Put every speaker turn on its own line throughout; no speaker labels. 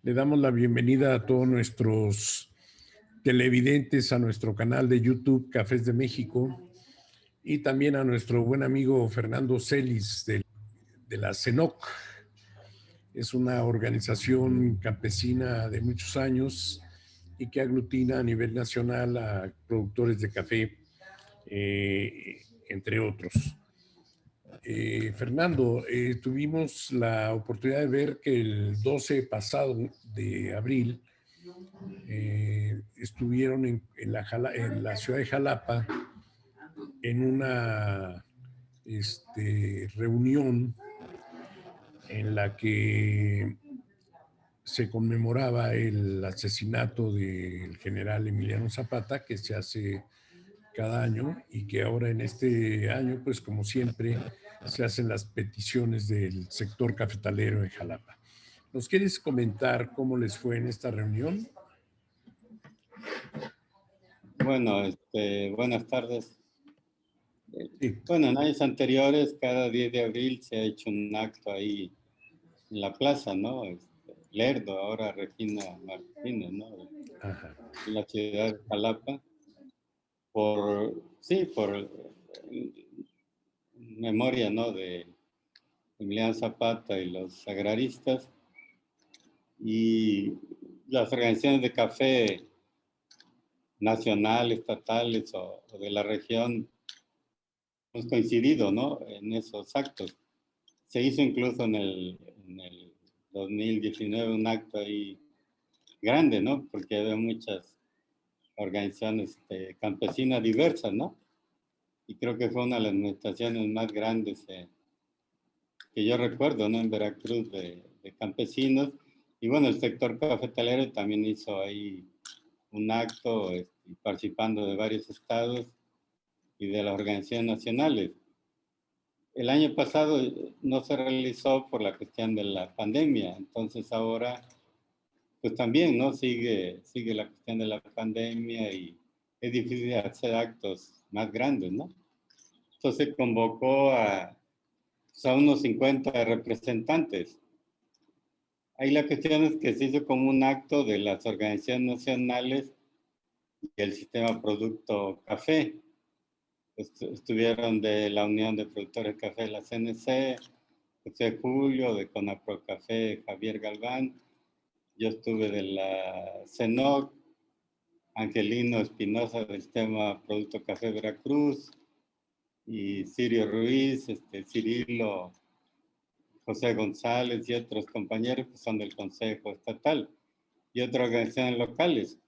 Le damos la bienvenida a todos nuestros televidentes a nuestro canal de YouTube Cafés de México y también a nuestro buen amigo Fernando Celis de la CENOC. Es una organización campesina de muchos años y que aglutina a nivel nacional a productores de café, entre otros. Fernando, tuvimos la oportunidad de ver que el 12 pasado de abril estuvieron en la ciudad de Jalapa en una reunión en la que se conmemoraba el asesinato del general Emiliano Zapata, que se hace cada año y que ahora en este año, pues como siempre, se hacen las peticiones del sector cafetalero en Jalapa. ¿Nos quieres comentar cómo les fue en esta reunión?
Bueno, buenas tardes.
Sí.
Bueno, en años anteriores, cada 10 de abril se ha hecho un acto ahí en la plaza, ¿no? Lerdo, ahora Regina Martínez, ¿no?
Ajá.
En la ciudad de Jalapa, por memoria, ¿no? De Emiliano Zapata y los agraristas y las organizaciones de café nacionales, estatales o de la región. Hemos coincidido, ¿no? En esos actos. Se hizo incluso en el 2019 un acto ahí grande, ¿no? Porque había muchas organizaciones campesinas diversas, ¿no? Y creo que fue una de las manifestaciones más grandes que yo recuerdo, ¿no? En Veracruz de campesinos. Y bueno, el sector cafetalero también hizo ahí un acto participando de varios estados y de las organizaciones nacionales. El año pasado no se realizó por la cuestión de la pandemia, entonces ahora pues también, ¿no? Sigue la cuestión de la pandemia y es difícil hacer actos más grandes, ¿no? Entonces convocó pues, a unos 50 representantes. Ahí la cuestión es que se hizo como un acto de las organizaciones nacionales y el sistema Producto Café. Estuvieron de la Unión de Productores de Café, la CNC, José Julio, de Conaprocafé, Javier Galván. Yo estuve de la CENOC, Angelino Espinosa del sistema Producto Café Veracruz, y Sirio Ruiz, Cirilo, José González y otros compañeros que son del Consejo Estatal y otras organizaciones locales.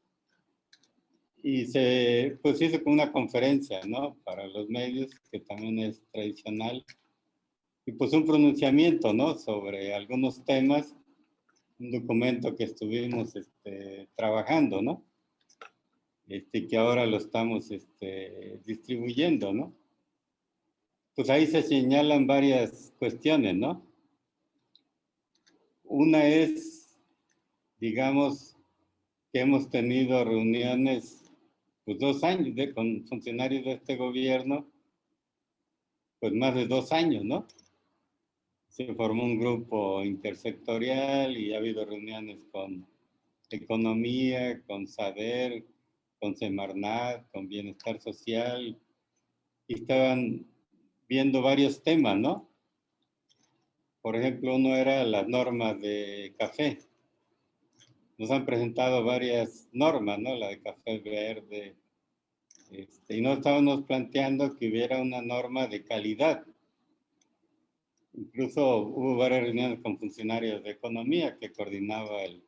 Y se pues hizo como una conferencia, ¿no? Para los medios, que también es tradicional. Y pues un pronunciamiento, ¿no? Sobre algunos temas, un documento que estuvimos trabajando, ¿no? Que ahora lo estamos distribuyendo, ¿no? Pues ahí se señalan varias cuestiones, ¿no? Una es, digamos, que hemos tenido reuniones, pues 2 años con funcionarios de este gobierno, pues más de 2 años, ¿no? Se formó un grupo intersectorial y ha habido reuniones con Economía, con SADER, con Semarnat, con Bienestar Social, y estaban viendo varios temas, ¿no? Por ejemplo, uno era las normas de café. Nos han presentado varias normas, ¿no? La de café verde. Y no estábamos planteando que hubiera una norma de calidad. Incluso hubo varias reuniones con funcionarios de economía que coordinaba el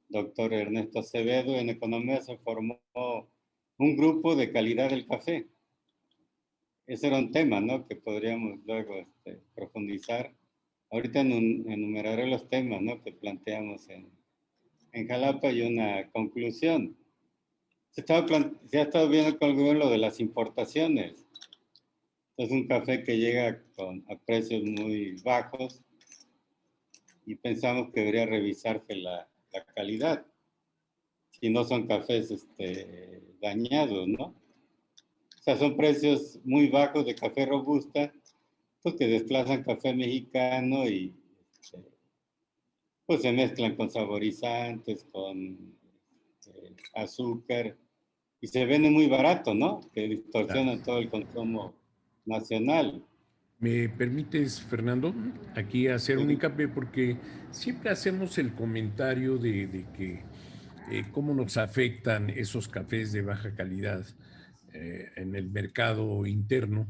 doctor Ernesto Acevedo. En economía se formó un grupo de calidad del café. Ese era un tema, ¿no? Que podríamos luego profundizar. Ahorita enumeraré los temas, ¿no? Que planteamos en Jalapa y una conclusión. Se ha estado viendo con el gobierno de las importaciones. Es un café que llega a precios muy bajos y pensamos que debería revisarse la calidad. Si no son cafés dañados, ¿no? O sea, son precios muy bajos de café robusta, pues que desplazan café mexicano y pues se mezclan con saborizantes, con azúcar, y se vende muy barato, ¿no? Que
Claro.
distorsionan todo el consumo nacional.
¿Me permites, Fernando, aquí hacer un
Sí,
hincapié? Porque siempre hacemos el comentario de que cómo nos afectan esos cafés de baja calidad en el mercado interno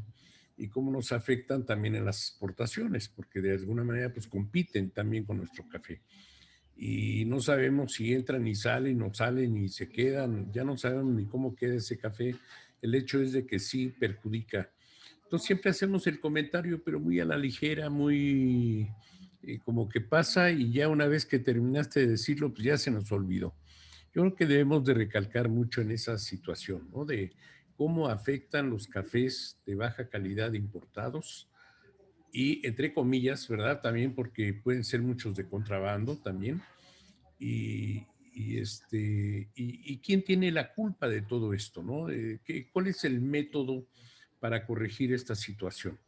y cómo nos afectan también en las exportaciones, porque de alguna manera pues compiten también con nuestro café. Y no sabemos si entran y salen o salen y se quedan, ya no sabemos ni cómo queda ese café. El hecho es de que sí perjudica. Entonces siempre hacemos el comentario, pero muy a la ligera, muy como que pasa y ya una vez que terminaste de decirlo, pues ya se nos olvidó. Yo creo que debemos de recalcar mucho en esa situación, ¿no? De cómo afectan los cafés de baja calidad importados y entre comillas, ¿verdad? También porque pueden ser muchos de contrabando también. Y quién tiene la culpa de todo esto, ¿no? ¿Cuál es el método para corregir esta situación?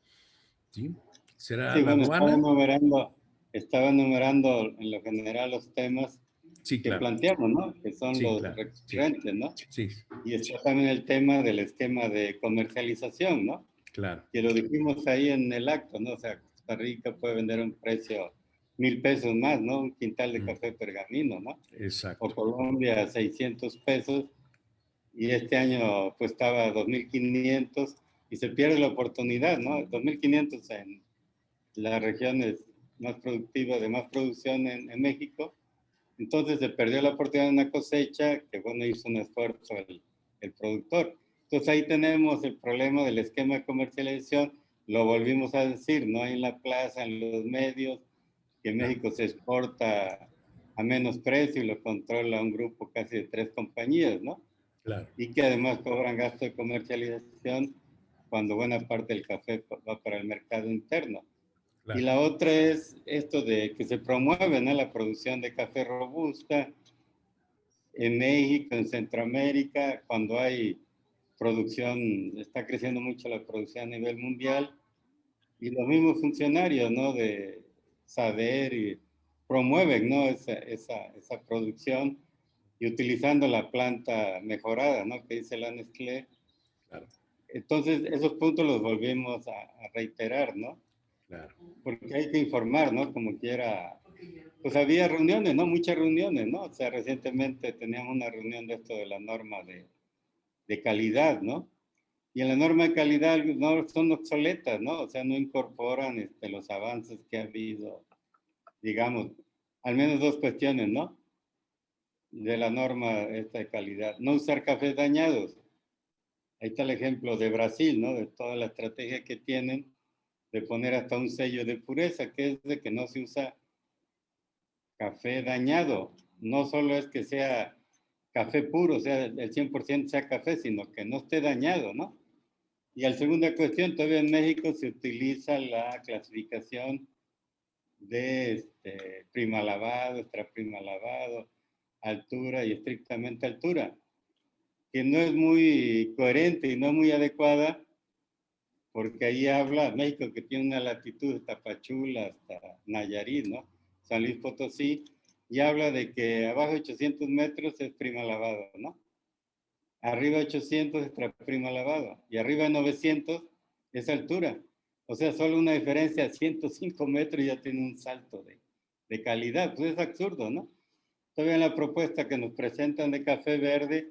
¿Sí? ¿Será
sí,
la
bueno,
aduana?
estaba enumerando en lo general los temas
Sí,
que
claro.
planteamos, ¿no? Que son
Sí,
los
claro. Sí,
recurrentes, ¿no?
sí,
Y está también el tema del esquema de comercialización, ¿no?
claro.
Que lo dijimos ahí en el acto, ¿no? O sea, Costa Rica puede vender a un precio 1,000 pesos más, ¿no? Un quintal de
Mm,
café pergamino, ¿no? O
exacto.
Colombia 600 pesos y este año pues estaba a 2,500 y se pierde la oportunidad, ¿no? 2,500 en las regiones más productivas, de más producción en México. Entonces se perdió la oportunidad de una cosecha que, bueno, hizo un esfuerzo el productor. Entonces ahí tenemos el problema del esquema de comercialización, lo volvimos a decir, no hay en la plaza, en los medios, que
Claro,
México se exporta a menos precio y lo controla un grupo casi de 3 compañías, ¿no?
claro,
Y que además cobran gasto de comercialización cuando buena parte del café va para el mercado interno. Y
claro.
la otra es esto de que se promueve, ¿no? La producción de café robusta en México, en Centroamérica, cuando hay producción, está creciendo mucho la producción a nivel mundial, y los mismos funcionarios, ¿no? De saber y promueven, ¿no? Esa producción y utilizando la planta mejorada, ¿no? Que dice la Nestlé.
Claro,
Entonces, esos puntos los volvimos a reiterar, ¿no?
claro.
Porque hay que informar, ¿no? Como quiera. Pues había reuniones, ¿no? Muchas reuniones, ¿no? O sea, recientemente teníamos una reunión de esto de la norma de calidad, ¿no? Y en la norma de calidad no son obsoletas, ¿no? O sea, no incorporan los avances que ha habido, digamos, al menos dos cuestiones, ¿no? De la norma esta de calidad. No usar cafés dañados. Ahí está el ejemplo de Brasil, ¿no? De toda la estrategia que tienen de poner hasta un sello de pureza, que es de que no se usa café dañado. No solo es que sea café puro, o sea, el 100% sea café, sino que no esté dañado, ¿no? Y la segunda cuestión, todavía en México se utiliza la clasificación de prima lavado, extra prima lavado, altura y estrictamente altura, que no es muy coherente y no muy adecuada, porque ahí habla México, que tiene una latitud de Tapachula hasta Nayarit, ¿no? San Luis Potosí, y habla de que abajo de 800 metros es prima lavado, ¿no? Arriba de 800 es prima lavado, y arriba de 900 es altura. O sea, solo una diferencia de 105 metros ya tiene un salto de calidad. Pues es absurdo, ¿no? Todavía en la propuesta que nos presentan de Café Verde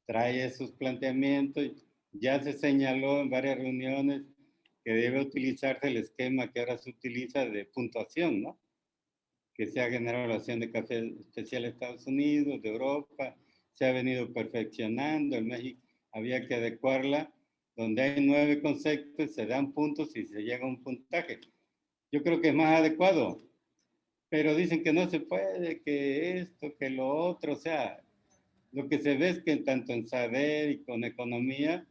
trae esos planteamientos. Ya se señaló en varias reuniones que debe utilizarse el esquema que ahora se utiliza de puntuación, ¿no? Que se ha generado la de café especial de Estados Unidos, de Europa, se ha venido perfeccionando. En México había que adecuarla, donde hay 9 conceptos, se dan puntos y se llega a un puntaje. Yo creo que es más adecuado, pero dicen que no se puede, que esto, que lo otro, o sea, lo que se ve es que tanto en saber y con economía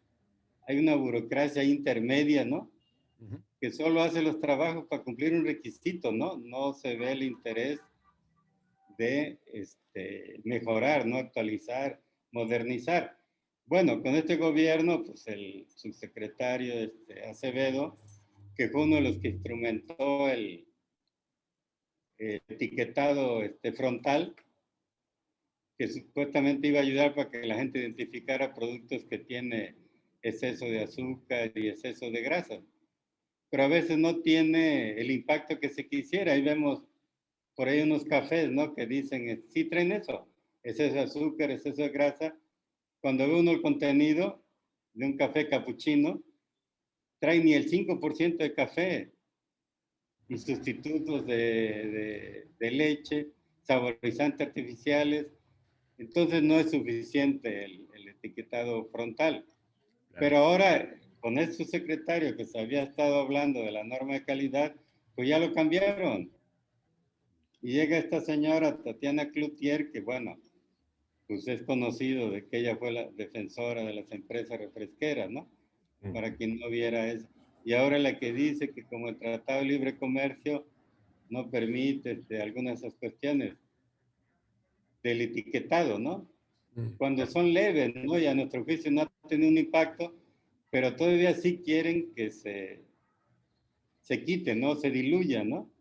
hay una burocracia intermedia, ¿no?
Ujú.
Que solo hace los trabajos para cumplir un requisito, ¿no? No se ve el interés de mejorar, ¿no? Actualizar, modernizar. Bueno, con este gobierno, pues el subsecretario Acevedo, que fue uno de los que instrumentó etiquetado frontal, que supuestamente iba a ayudar para que la gente identificara productos que tiene exceso de azúcar y exceso de grasa. Pero a veces no tiene el impacto que se quisiera. Ahí vemos por ahí unos cafés, ¿no? Que dicen, sí traen eso, exceso de azúcar, exceso de grasa. Cuando ve uno el contenido de un café capuchino, trae ni el 5% de café y sustitutos de leche, saborizantes artificiales. Entonces no es suficiente el etiquetado frontal. Pero ahora, con este subsecretario que se había estado hablando de la norma de calidad, pues ya lo cambiaron. Y llega esta señora, Tatiana Cloutier, que bueno, pues es conocido de que ella fue la defensora de las empresas refresqueras, ¿no? Para quien no viera eso. Y ahora la que dice que como el Tratado de Libre Comercio no permite algunas de esas cuestiones del etiquetado, ¿no? Cuando son leves, ¿no? Y a nuestro juicio no ha tenido un impacto, pero todavía sí quieren que se quite, ¿no? Se diluya, ¿no?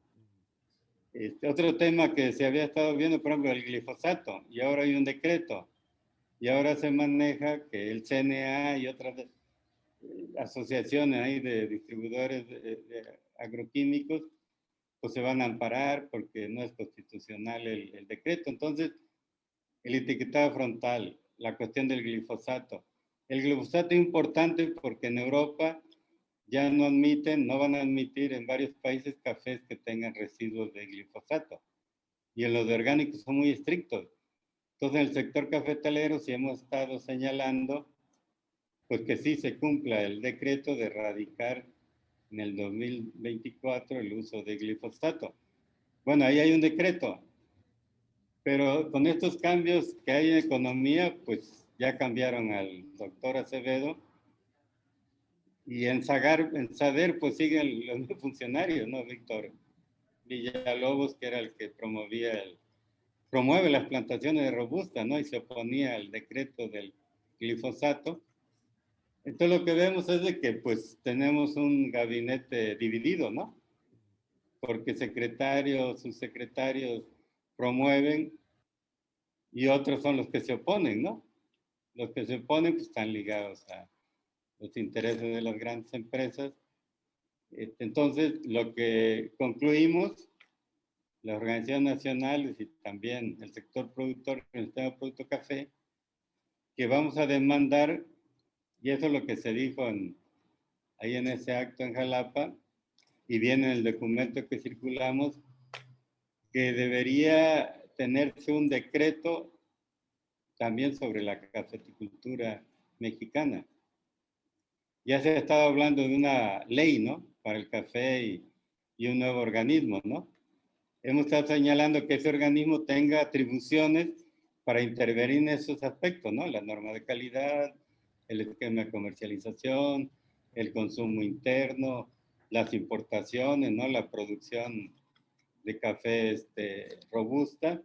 Otro tema que se había estado viendo, por ejemplo, el glifosato, y ahora hay un decreto, y ahora se maneja que el CNA y otras asociaciones ahí de distribuidores de agroquímicos, pues se van a amparar porque no es constitucional el decreto. Entonces, el etiquetado frontal, la cuestión del glifosato. El glifosato es importante porque en Europa ya no admiten, no van a admitir en varios países cafés que tengan residuos de glifosato. Y en los de orgánicos son muy estrictos. Entonces, en el sector cafetalero sí hemos estado señalando pues que sí se cumpla el decreto de erradicar en el 2024 el uso de glifosato. Bueno, ahí hay un decreto, pero con estos cambios que hay en economía, pues ya cambiaron al doctor Acevedo y en SADER pues siguen los funcionarios, ¿no? Víctor Villalobos, que era el que promueve las plantaciones de robusta, ¿no? Y se oponía al decreto del glifosato. Entonces lo que vemos es de que pues tenemos un gabinete dividido, ¿no? Porque secretarios, subsecretarios promueven y otros son los que se oponen, ¿no? Los que se oponen pues están ligados a los intereses de las grandes empresas. Entonces lo que concluimos, las organizaciones nacionales y también el sector productor, el tema producto café, que vamos a demandar, y eso es lo que se dijo ahí en ese acto en Jalapa, y viene en el documento que circulamos, que debería tenerse un decreto también sobre la cafeticultura mexicana. Ya se ha estado hablando de una ley, ¿no? Para el café y un nuevo organismo, ¿no? Hemos estado señalando que ese organismo tenga atribuciones para intervenir en esos aspectos, ¿no? La norma de calidad, el esquema de comercialización, el consumo interno, las importaciones, ¿no? La producción de café robusta.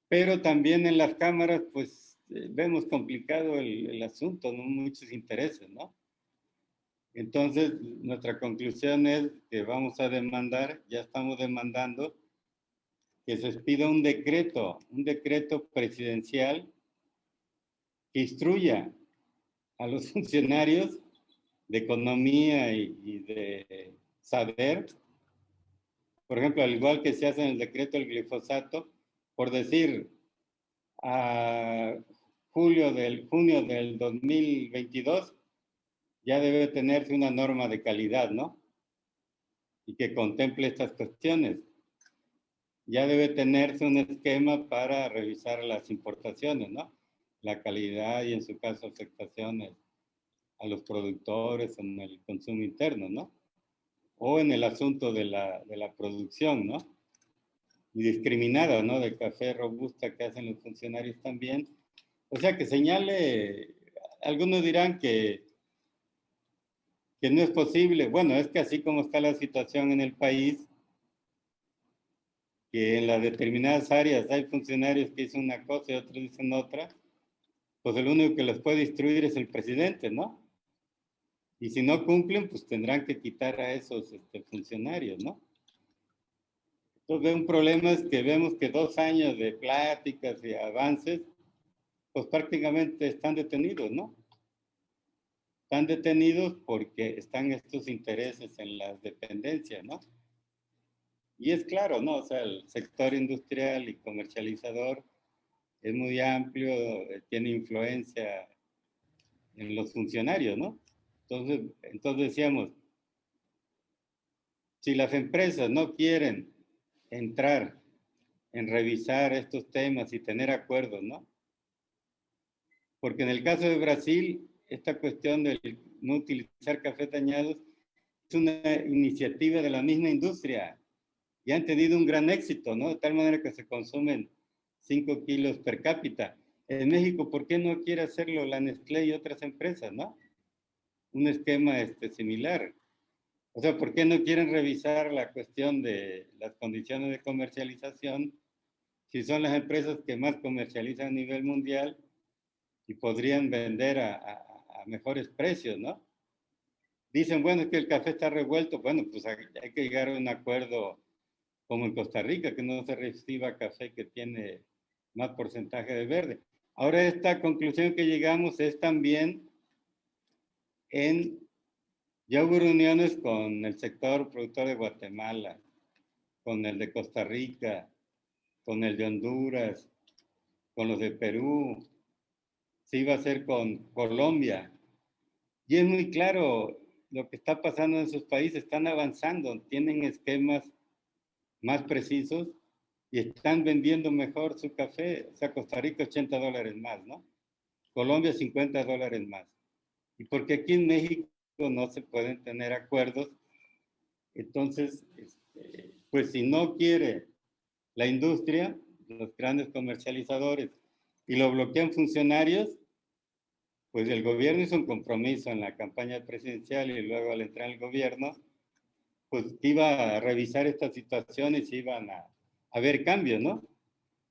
Pero también en las cámaras, pues, vemos complicado el asunto, ¿no? Muchos intereses, ¿no? Entonces, nuestra conclusión es que vamos a demandar, ya estamos demandando, que se expida un decreto presidencial que instruya a los funcionarios de economía y de saber, por ejemplo, al igual que se hace en el decreto del glifosato, por decir, a junio del 2022 ya debe tenerse una norma de calidad, ¿no? Y que contemple estas cuestiones. Ya debe tenerse un esquema para revisar las importaciones, ¿no? La calidad y en su caso afectaciones a los productores en el consumo interno, ¿no? O en el asunto de la producción, ¿no? Y discriminada, ¿no? De café robusta que hacen los funcionarios también. O sea, que señale, algunos dirán que no es posible. Bueno, es que así como está la situación en el país, que en las determinadas áreas hay funcionarios que dicen una cosa y otros dicen otra, pues el único que los puede instruir es el presidente, ¿no? Y si no cumplen, pues tendrán que quitar a esos funcionarios, ¿no? Entonces, un problema es que vemos que 2 años de pláticas y avances, pues prácticamente están detenidos, ¿no? Están detenidos porque están estos intereses en las dependencias, ¿no? Y es claro, ¿no? O sea, el sector industrial y comercializador es muy amplio, tiene influencia en los funcionarios, ¿no? Entonces decíamos, si las empresas no quieren entrar en revisar estos temas y tener acuerdos, ¿no? Porque en el caso de Brasil, esta cuestión de no utilizar cafés dañados es una iniciativa de la misma industria y han tenido un gran éxito, ¿no? De tal manera que se consumen 5 kilos per cápita. En México, ¿por qué no quiere hacerlo la Nestlé y otras empresas, no? Un esquema similar. O sea, ¿por qué no quieren revisar la cuestión de las condiciones de comercialización si son las empresas que más comercializan a nivel mundial y podrían vender a mejores precios, ¿no? Dicen, bueno, es que el café está revuelto. Bueno, pues hay que llegar a un acuerdo como en Costa Rica, que no se reciba café que tiene más porcentaje de verde. Ahora esta conclusión que llegamos es también ya hubo reuniones con el sector productor de Guatemala, con el de Costa Rica, con el de Honduras, con los de Perú, se iba a hacer con Colombia. Y es muy claro lo que está pasando en esos países, están avanzando, tienen esquemas más precisos y están vendiendo mejor su café. O sea, Costa Rica $80 más, ¿no? Colombia $50 más. Y porque aquí en México no se pueden tener acuerdos, entonces, pues si no quiere la industria, los grandes comercializadores, y lo bloquean funcionarios, pues el gobierno hizo un compromiso en la campaña presidencial y luego al entrar al gobierno, pues iba a revisar estas situaciones y iban a ver cambios, ¿no?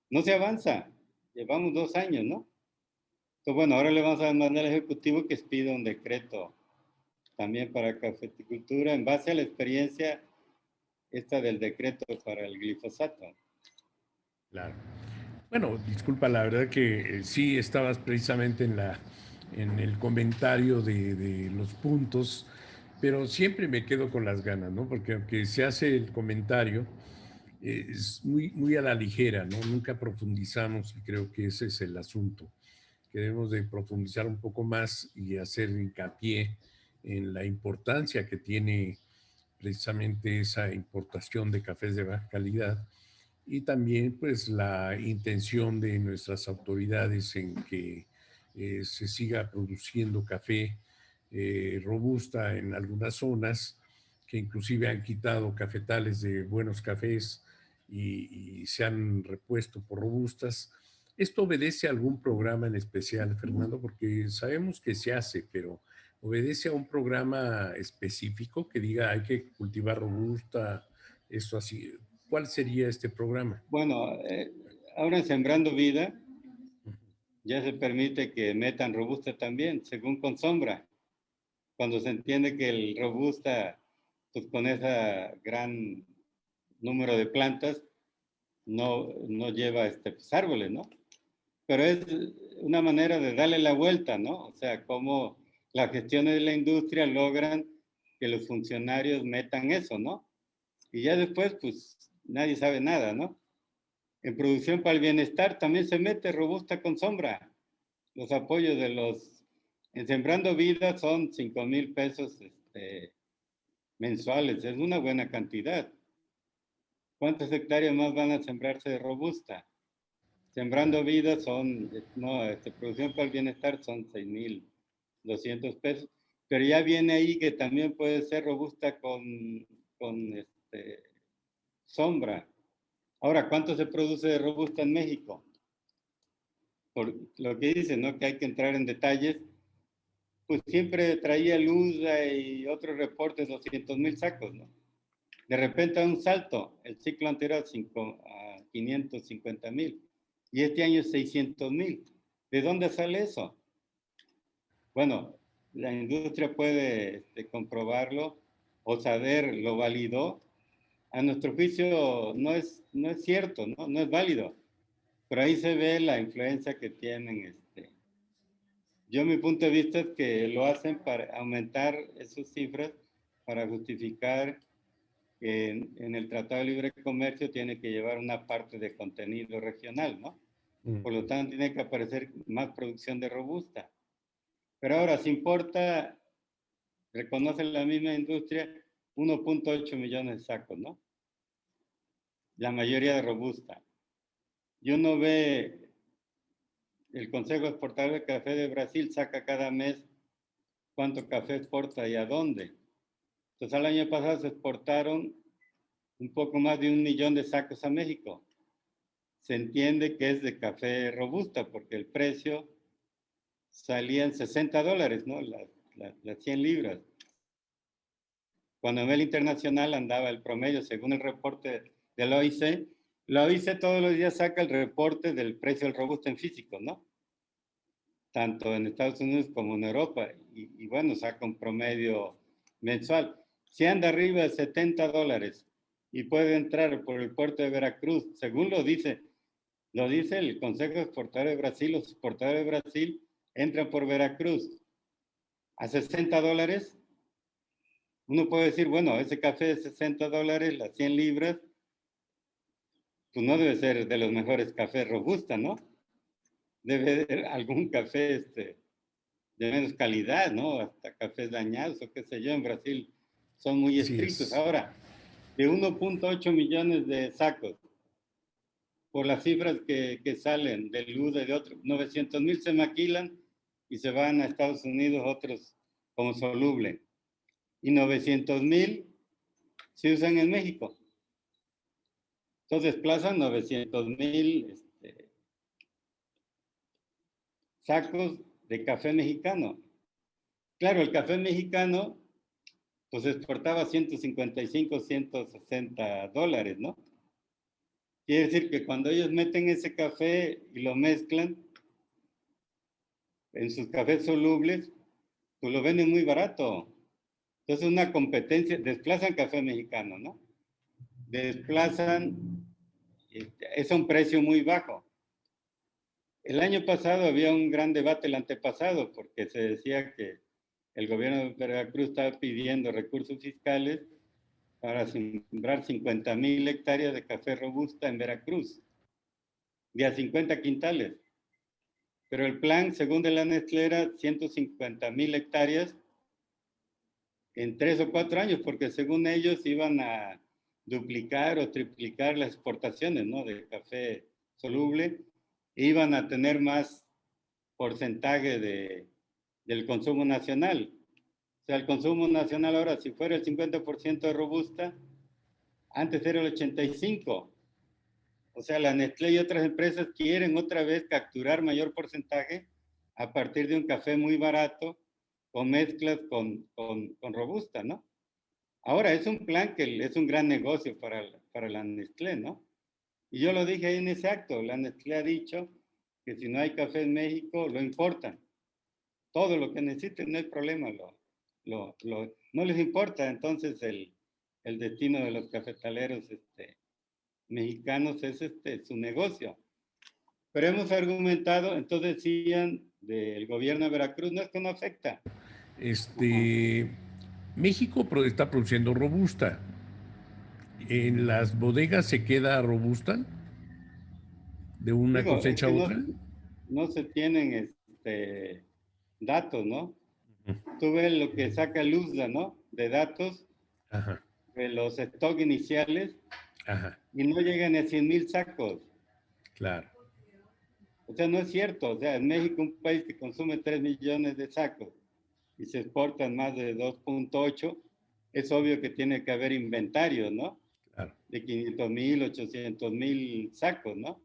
No se avanza, llevamos 2 años, ¿no? Entonces, bueno, ahora le vamos a mandar al Ejecutivo que expida un decreto también para cafeticultura en base a la experiencia esta del decreto para el glifosato.
Claro. Bueno, disculpa, la verdad que sí estabas precisamente en el comentario de los puntos, pero siempre me quedo con las ganas, ¿no? Porque aunque se hace el comentario, es muy a la ligera, ¿no? Nunca profundizamos y creo que ese es el asunto, que debemos de profundizar un poco más y hacer hincapié en la importancia que tiene precisamente esa importación de cafés de baja calidad y también pues la intención de nuestras autoridades en que se siga produciendo café robusta en algunas zonas, que inclusive han quitado cafetales de buenos cafés y se han repuesto por robustas. ¿Esto obedece a algún programa en especial, Fernando? Porque sabemos que se hace, pero ¿obedece a un programa específico que diga hay que cultivar robusta, esto así? ¿Cuál sería este programa?
Bueno, ahora en Sembrando Vida ya se permite que metan robusta también, según con sombra. Cuando se entiende que el robusta, pues con ese gran número de plantas, no lleva pues, árboles, ¿no? Pero es una manera de darle la vuelta, ¿no? O sea, cómo las gestiones de la industria logran que los funcionarios metan eso, ¿no? Y ya después, pues, nadie sabe nada, ¿no? En producción para el bienestar también se mete robusta con sombra. Los apoyos en Sembrando Vida son 5,000 pesos mensuales, es una buena cantidad. ¿Cuántas hectáreas más van a sembrarse de robusta? Sembrando Vida producción para el bienestar son 6,200 pesos, pero ya viene ahí que también puede ser robusta con sombra. Ahora, ¿cuánto se produce de robusta en México? Por lo que dice, ¿no? Que hay que entrar en detalles, pues siempre traía luz y otros reportes 200,000 sacos, ¿no? De repente un salto, el ciclo anterior a 550,000 y este año 600,000. ¿De dónde sale eso? Bueno, la industria puede comprobarlo o saber, lo validó, a nuestro juicio no es cierto, ¿no? No es válido. Pero ahí se ve la influencia que tienen. Yo mi punto de vista es que lo hacen para aumentar esas cifras, para justificar que en el Tratado de Libre Comercio tiene que llevar una parte de contenido regional, ¿no? Por lo tanto, tiene que aparecer más producción de robusta. Pero ahora, si importa, reconoce la misma industria, 1.8 millones de sacos, ¿no? La mayoría de robusta. Y uno ve, el Consejo Exportador de Café de Brasil saca cada mes cuánto café exporta y a dónde. Entonces, al año pasado se exportaron un poco más de 1 millón de sacos a México. Se entiende que es de café robusta porque el precio salía en $60, ¿no? Las 100 libras. Cuando a nivel internacional andaba el promedio, según el reporte de la OIC todos los días saca el reporte del precio del robusta en físico, ¿no? Tanto en Estados Unidos como en Europa. Y bueno, saca un promedio mensual. Si anda arriba de $70 y puede entrar por el puerto de Veracruz, según lo dice el Consejo Exportador de Brasil, los exportadores de Brasil entran por Veracruz a $60, uno puede decir, bueno, ese café de $60, las 100 libras, pues no debe ser de los mejores cafés robusta, ¿no? Debe ser algún café de menos calidad, ¿no? Hasta cafés dañados o qué sé yo, en Brasil son muy
Así
estrictos.
es.
Ahora, de 1.8 millones de sacos, por las cifras que salen del UDE de otros, 900,000 se maquilan y se van a Estados Unidos otros como soluble. Y 900,000 se usan en México. Entonces desplazan 900,000 sacos de café mexicano. Claro, el café mexicano pues exportaba 155, $160, ¿no? Quiere decir que cuando ellos meten ese café y lo mezclan en sus cafés solubles, pues lo venden muy barato. Entonces una competencia, desplazan café mexicano, ¿no? Desplazan, es a un precio muy bajo. El año pasado había un gran debate, el antepasado, porque se decía que el gobierno de Veracruz estaba pidiendo recursos fiscales para sembrar 50,000 hectáreas de café robusta en Veracruz, de a 50 quintales. Pero el plan, según de la Nestlé, era 150,000 hectáreas en 3 o 4 años, porque según ellos iban a duplicar o triplicar las exportaciones, ¿no? De café soluble, e iban a tener más porcentaje del consumo nacional. O sea, el consumo nacional ahora, si fuera el 50% de robusta, antes era el 85%. O sea, la Nestlé y otras empresas quieren otra vez capturar mayor porcentaje a partir de un café muy barato con mezclas con robusta, ¿no? Ahora, es un plan que es un gran negocio para la Nestlé, ¿no? Y yo lo dije ahí en ese acto, la Nestlé ha dicho que si no hay café en México, lo importan. Todo lo que necesiten, no hay problema, no les importa entonces el destino de los cafetaleros mexicanos, es su negocio. Pero hemos argumentado, entonces decían del gobierno de Veracruz, no es que no afecta.
Este, México está produciendo robusta. ¿En las bodegas se queda robusta de una
Digo, es
cosecha a
que
otra?
no se tienen datos, ¿no? Tú ves lo que saca Luzda, ¿no? De datos
Ajá,
de los stock iniciales
ajá,
y no llegan a 100,000 sacos.
claro.
O sea, no es cierto. O sea, en México, un país que consume 3 millones de sacos y se exportan más de 2.8, es obvio que tiene que haber inventarios, ¿no?
Claro.
De 500,000, 800,000 sacos, ¿no?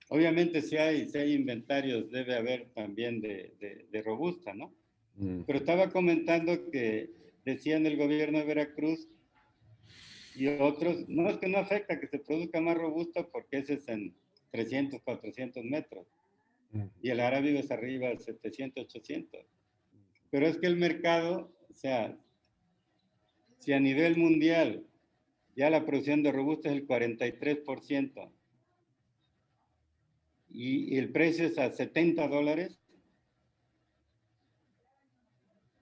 Obviamente si hay inventarios, debe haber también de robusta, ¿no? Pero estaba comentando que decían el gobierno de Veracruz y otros, no es que no afecta que se produzca más robusta porque ese es en 300, 400 metros y el arábigo es arriba de 700, 800. Pero es que el mercado, o sea, si a nivel mundial ya la producción de robusta es el 43%. Y el precio es a $70.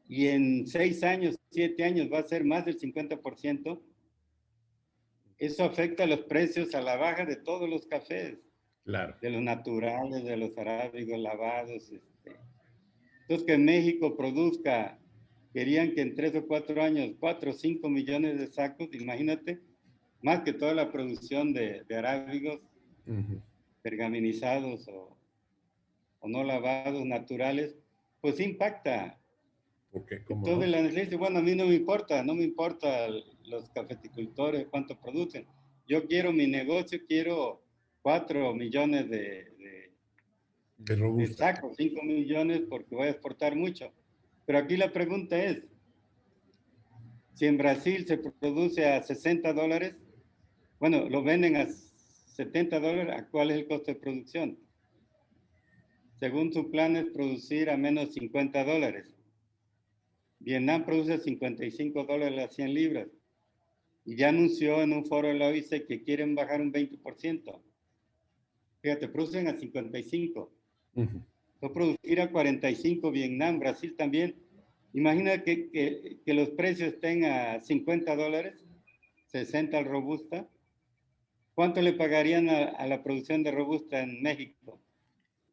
Y en 6 años, 7 años va a ser más del 50%. Eso afecta a los precios a la baja de todos los cafés.
Claro.
De los naturales, de los arábigos lavados. Entonces, que México produzca, querían que en 3 o 4 años, 4 o 5 millones de sacos, imagínate, más que toda la producción de arábigos pergaminizados o no lavados, naturales, pues impacta.
Okay,
Entonces la gente dice, bueno, a mí no me importa los cafeticultores, cuánto producen. Yo quiero mi negocio, quiero 4 millones de sacos, 5 millones porque voy a exportar mucho. Pero aquí la pregunta es, si en Brasil se produce a $60, bueno, lo venden a $70, ¿a cuál es el costo de producción? Según su plan es producir a menos $50. Vietnam produce $55 a 100 libras. Y ya anunció en un foro de la OIC que quieren bajar un 20%. Fíjate, producen a 55. Va a producir a 45 Vietnam, Brasil también. Imagina que los precios estén a $50, 60 al robusta. ¿Cuánto le pagarían a la producción de robusta en México?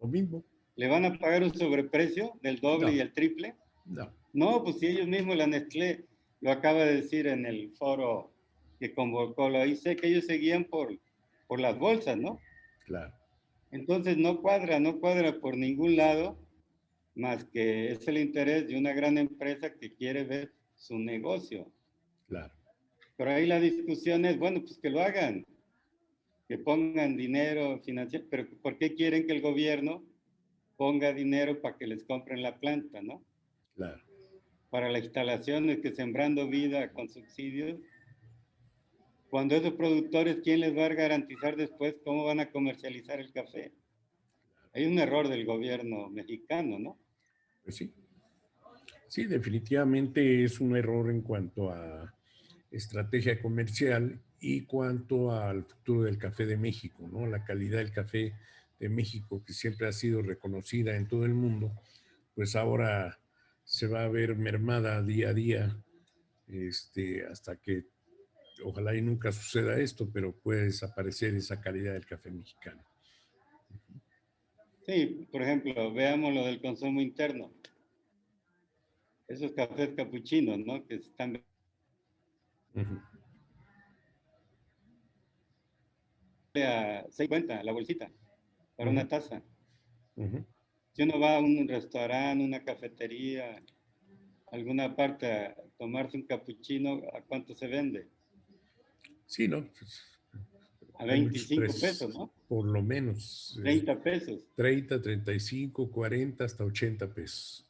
Lo mismo.
¿Le van a pagar un sobreprecio del doble y el triple?
No.
No, pues si ellos mismos, la Nestlé, lo acaba de decir en el foro que convocó la OIC, que ellos seguían por las bolsas, ¿no?
Claro.
Entonces no cuadra por ningún lado, más que es el interés de una gran empresa que quiere ver su negocio.
Claro.
Pero ahí la discusión es, bueno, pues que lo hagan, que pongan dinero financiero, pero ¿por qué quieren que el gobierno ponga dinero para que les compren la planta, no?
Claro.
Para la instalación es que Sembrando Vida con subsidios, cuando esos productores, ¿quién les va a garantizar después cómo van a comercializar el café? Hay un error del gobierno mexicano, ¿no?
Pues sí. Sí, definitivamente es un error en cuanto a estrategia comercial y cuanto al futuro del café de México, ¿no? La calidad del café de México, que siempre ha sido reconocida en todo el mundo, pues ahora se va a ver mermada día a día, hasta que ojalá y nunca suceda esto, pero puede desaparecer esa calidad del café mexicano.
Sí, por ejemplo, veamos lo del consumo interno. Esos cafés capuchinos, ¿no? Que están a 6.50 la bolsita para una taza. Si uno va a un restaurante, una cafetería, alguna parte a tomarse un capuchino, ¿a cuánto se vende?
Sí, ¿no?
A 25 pesos, ¿no?
Por lo menos.
30 pesos.
30, 35, 40, hasta 80 pesos.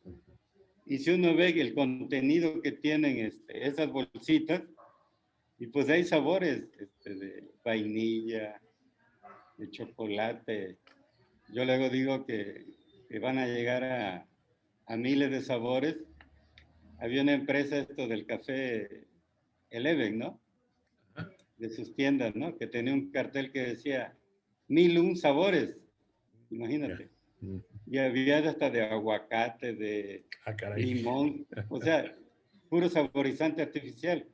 Y si uno ve el contenido que tienen esas bolsitas, y pues hay sabores de vainilla, de chocolate. Yo luego digo que van a llegar a miles de sabores. Había una empresa del café Eleven, ¿no? De sus tiendas, ¿no? Que tenía un cartel que decía 1001 sabores. Imagínate. Y había hasta de aguacate, de limón, o sea, puro saborizante artificial.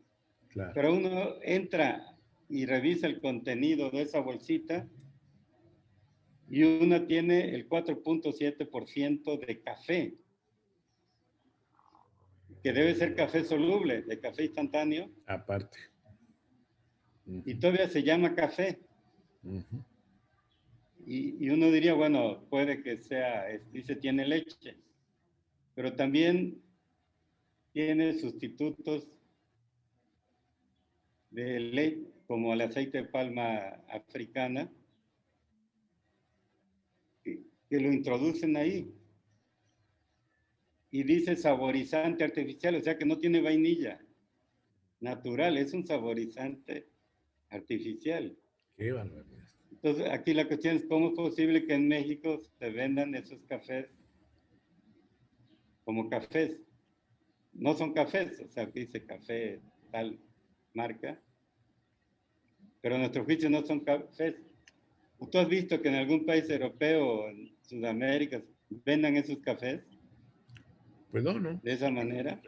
Claro. Pero uno entra y revisa el contenido de esa bolsita y uno tiene el 4.7% de café, que debe ser café soluble, de café instantáneo.
Aparte.
Y todavía se llama café. Y uno diría, bueno, puede que sea, dice, tiene leche, pero también tiene sustitutos de leche, como el aceite de palma africana, que lo introducen ahí. Y dice saborizante artificial, o sea que no tiene vainilla natural, es un saborizante artificial.
Qué barbaridad.
Entonces, aquí la cuestión es cómo es posible que en México se vendan esos cafés como cafés. No son cafés, o sea, dice café tal marca, pero a nuestro juicio no son cafés. ¿Tú has visto que en algún país europeo o en Sudamérica vendan esos cafés
Pues no, no,
de esa manera?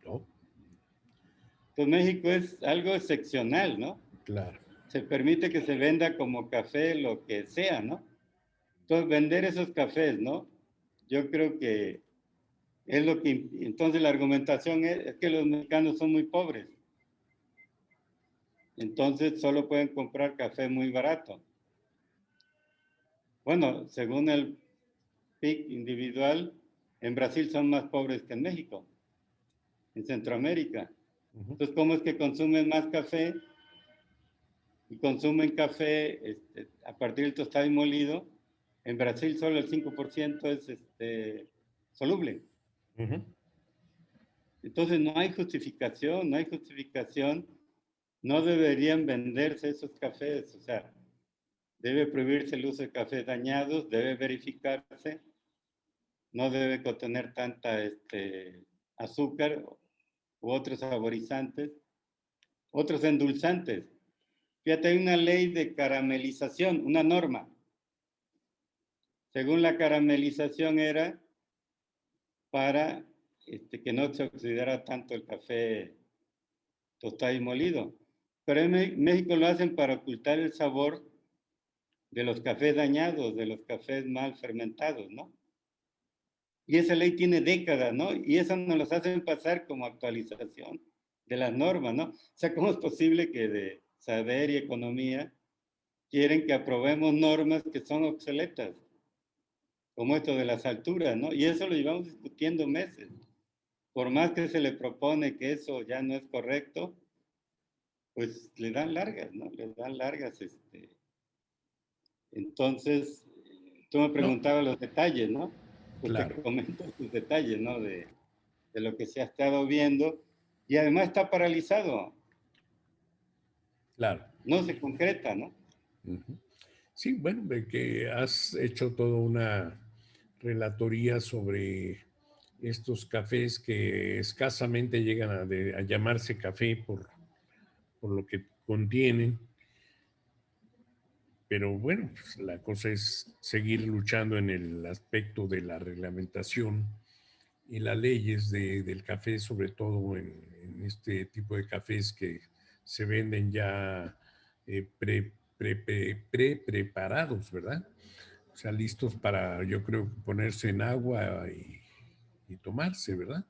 no,
Pues México es algo excepcional, ¿no?
claro,
Se permite que se venda como café lo que sea, ¿no? Entonces, vender esos cafés, ¿no? Yo creo que es lo que... Entonces, la argumentación es que los mexicanos son muy pobres. Entonces, solo pueden comprar café muy barato. Bueno, según el PIB individual, en Brasil son más pobres que en México, en Centroamérica. Entonces, ¿cómo es que consumen más café? Y consumen café a partir del tostado y molido. En Brasil solo el 5% es soluble. Entonces no hay justificación, no hay justificación. No deberían venderse esos cafés, o sea, debe prohibirse el uso de cafés dañados, debe verificarse, no debe contener tanta azúcar u otros saborizantes, otros endulzantes. Fíjate, hay una ley de caramelización, una norma. Según la caramelización era para que no se oxidara tanto el café tostado y molido. Pero en México lo hacen para ocultar el sabor de los cafés dañados, de los cafés mal fermentados, ¿no? Y esa ley tiene décadas, ¿no? Y eso nos los hacen pasar como actualización de las normas, ¿no? O sea, ¿cómo es posible que de saber y economía quieren que aprobemos normas que son obsoletas? Como esto de las alturas, ¿no? Y eso lo llevamos discutiendo meses. Por más que se le propone que eso ya no es correcto, pues le dan largas, ¿no? Le dan largas. Entonces, tú me
no,
preguntabas los detalles, ¿no? Pues te
claro,
comento los detalles, ¿no? De lo que se ha estado viendo. Y además está paralizado,
claro.
no se concreta, ¿no?
Sí, bueno, de que has hecho toda una relatoría sobre estos cafés que escasamente llegan a llamarse café por lo que contienen, pero bueno, pues la cosa es seguir luchando en el aspecto de la reglamentación y las leyes del café, sobre todo en este tipo de cafés que se venden ya preparados, ¿verdad? O sea, listos para, yo creo, ponerse en agua y tomarse, ¿verdad?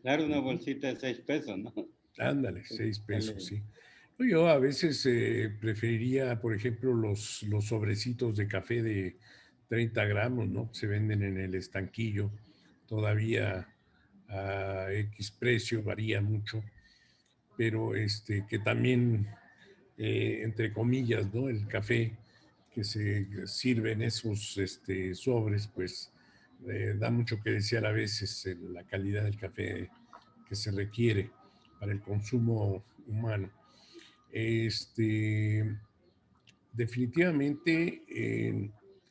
Claro, una bolsita de 6 pesos, ¿no?
Ándale, 6 pesos,
Sale.
sí. No, yo a veces preferiría, por ejemplo, los sobrecitos de café de 30 gramos, ¿no? Se venden en el estanquillo, todavía a X precio, varía mucho, pero que también, entre comillas, ¿no? El café que se sirve en esos sobres, pues da mucho que desear a veces la calidad del café que se requiere para el consumo humano. Este, definitivamente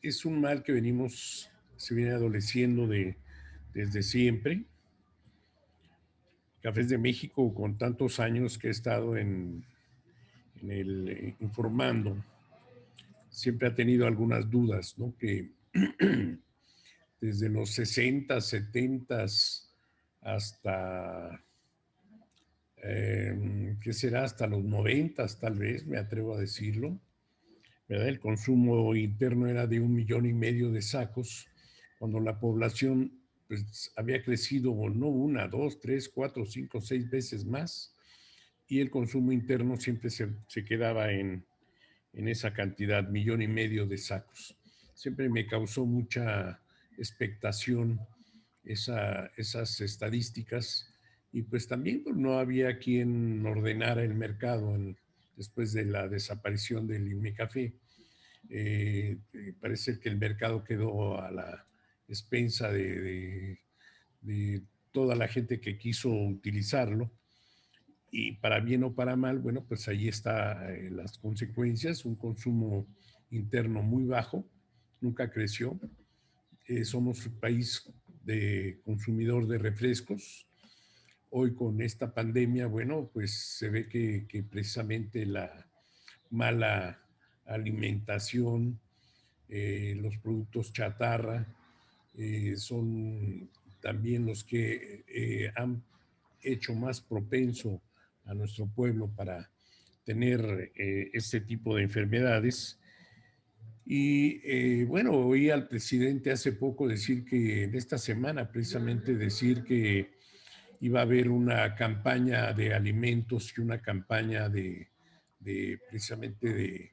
es un mal que se viene adoleciendo desde siempre. Cafés de México, con tantos años que he estado informando, siempre ha tenido algunas dudas, ¿no? Que desde los 60, 70 hasta, ¿qué será? Hasta los 90, tal vez, me atrevo a decirlo, ¿verdad? El consumo interno era de 1,5 millones de sacos, cuando la población pues, había crecido no una, dos, tres, cuatro, cinco, seis veces más, y el consumo interno siempre se quedaba en esa cantidad, 1,5 millones de sacos. Siempre me causó mucha expectación esas estadísticas, y pues también pues, no había quien ordenara el mercado después de la desaparición del IMECAFé. Parece que el mercado quedó a la expensa de toda la gente que quiso utilizarlo, y para bien o para mal, bueno, pues ahí está las consecuencias, un consumo interno muy bajo, nunca creció. Somos un país de consumidor de refrescos. Hoy con esta pandemia, bueno, pues se ve que precisamente mala alimentación, los productos chatarra, son también los que han hecho más propenso a nuestro pueblo para tener este tipo de enfermedades. Y bueno, oí al presidente hace poco decir que en esta semana precisamente decir que iba a haber una campaña de alimentos y una campaña de precisamente de,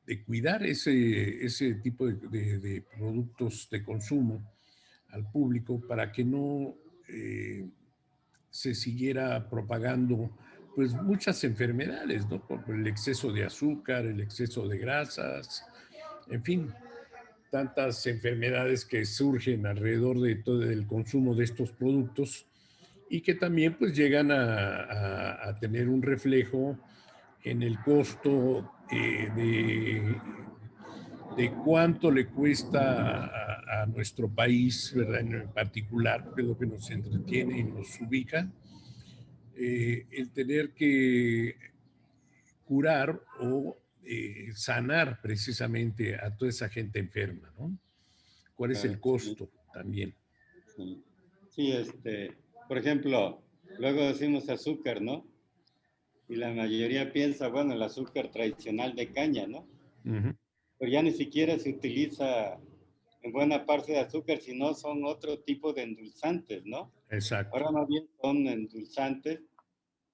de cuidar ese tipo de productos de consumo al público para que no se siguiera propagando pues muchas enfermedades, ¿no? Por el exceso de azúcar, el exceso de grasas, en fin, tantas enfermedades que surgen alrededor de todo el consumo de estos productos y que también pues llegan a tener un reflejo en el costo de cuánto le cuesta a nuestro país, ¿verdad? En particular, porque es lo que nos entretiene y nos ubica, el tener que curar o sanar precisamente a toda esa gente enferma, ¿no? ¿Cuál es el
Sí,
costo también?
sí. Sí, por ejemplo, luego decimos azúcar, ¿no? Y la mayoría piensa, bueno, el azúcar tradicional de caña, ¿no?
Uh -huh.
Pero ya ni siquiera se utiliza en buena parte de azúcar, sino son otro tipo de endulzantes, ¿no?
Exacto.
Ahora más bien son endulzantes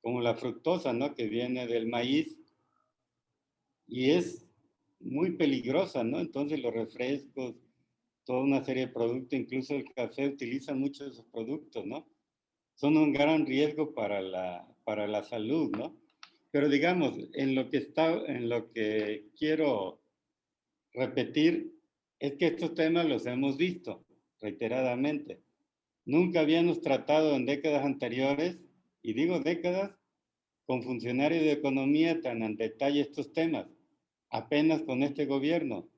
como la fructosa, ¿no? Que viene del maíz y es muy peligrosa, ¿no? Entonces los refrescos, toda una serie de productos, incluso el café utilizan muchos de esos productos, ¿no? Son un gran riesgo para la salud, ¿no? Pero digamos, en lo que quiero repetir es que estos temas los hemos visto reiteradamente. Nunca habíamos tratado en décadas anteriores, y digo décadas, con funcionarios de economía tan en detalle estos temas, apenas con este gobierno.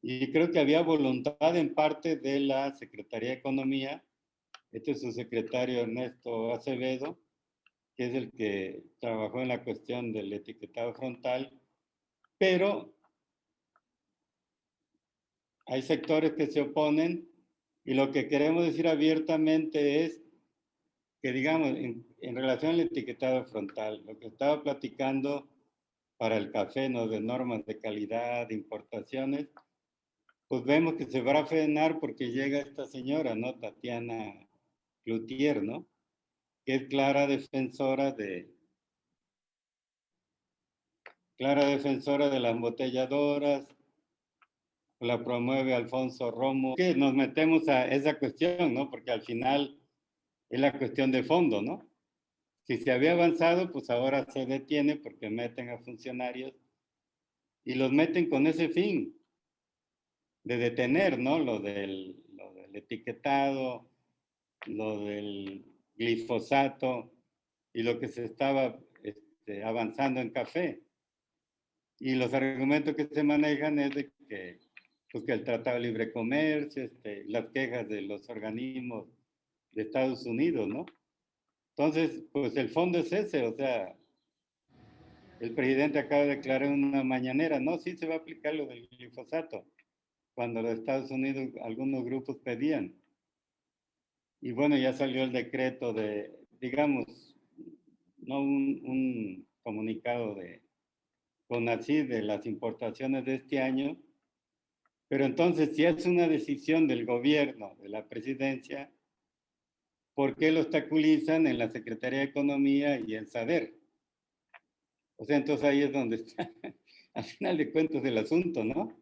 Y creo que había voluntad en parte de la Secretaría de Economía, este es su secretario Ernesto Acevedo, que es el que trabajó en la cuestión del etiquetado frontal, pero hay sectores que se oponen y lo que queremos decir abiertamente es que, digamos, en relación al etiquetado frontal, lo que estaba platicando para el café, ¿no? De normas de calidad, de importaciones, pues vemos que se va a frenar porque llega esta señora, ¿no? Tatiana Cloutier, ¿no? Que es clara defensora de las embotelladoras, la promueve Alfonso Romo, que nos metemos a esa cuestión, ¿no? Porque al final es la cuestión de fondo, ¿no? Si se había avanzado, pues ahora se detiene porque meten a funcionarios y los meten con ese fin de detener, ¿no? Lo del etiquetado, lo del glifosato y lo que se estaba avanzando en café. Y los argumentos que se manejan es de que, pues, que el Tratado de Libre Comercio, las quejas de los organismos de Estados Unidos, ¿no? Entonces, pues el fondo es ese, o sea, el presidente acaba de declarar en una mañanera, no, sí se va a aplicar lo del glifosato, cuando los Estados Unidos, algunos grupos pedían. Y bueno, ya salió el decreto de, digamos, no un comunicado de CONACYT de las importaciones de este año, pero entonces si es una decisión del gobierno, de la presidencia, ¿por qué lo obstaculizan en la Secretaría de Economía y en SADER? O sea, entonces ahí es donde está, al final de cuentas, el asunto, ¿no?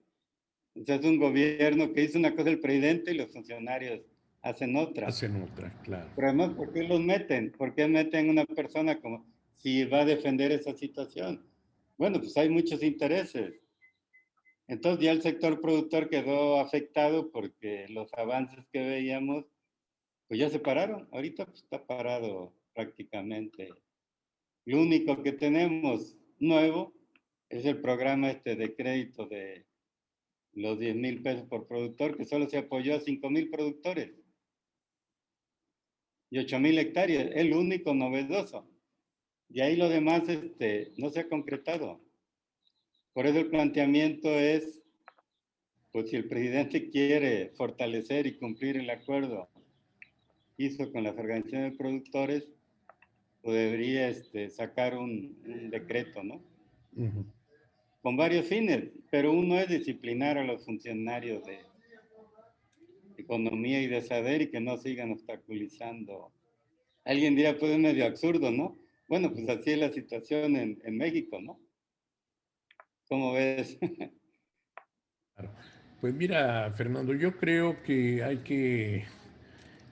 O sea, es un gobierno que dice una cosa el presidente y los funcionarios hacen otra.
Hacen otra, claro.
Pero además, ¿por qué los meten? ¿Por qué meten a una persona como si va a defender esa situación? Bueno, pues hay muchos intereses. Entonces ya el sector productor quedó afectado porque los avances que veíamos, pues ya se pararon. Ahorita pues, está parado prácticamente. Lo único que tenemos nuevo es el programa de crédito de los 10,000 pesos por productor, que solo se apoyó a 5,000 productores y 8,000 hectáreas. Es lo único novedoso. Y ahí lo demás no se ha concretado. Por eso el planteamiento es, pues si el presidente quiere fortalecer y cumplir el acuerdo que hizo con las organizaciones de productores, pues debería sacar un decreto, ¿no?
Ujú.
Con varios fines, pero uno es disciplinar a los funcionarios de economía y de saber y que no sigan obstaculizando. Alguien dirá, pues es medio absurdo, ¿no? Bueno, pues así es la situación en México, ¿no? ¿Cómo ves?
Claro. Pues mira, Fernando, yo creo que hay que,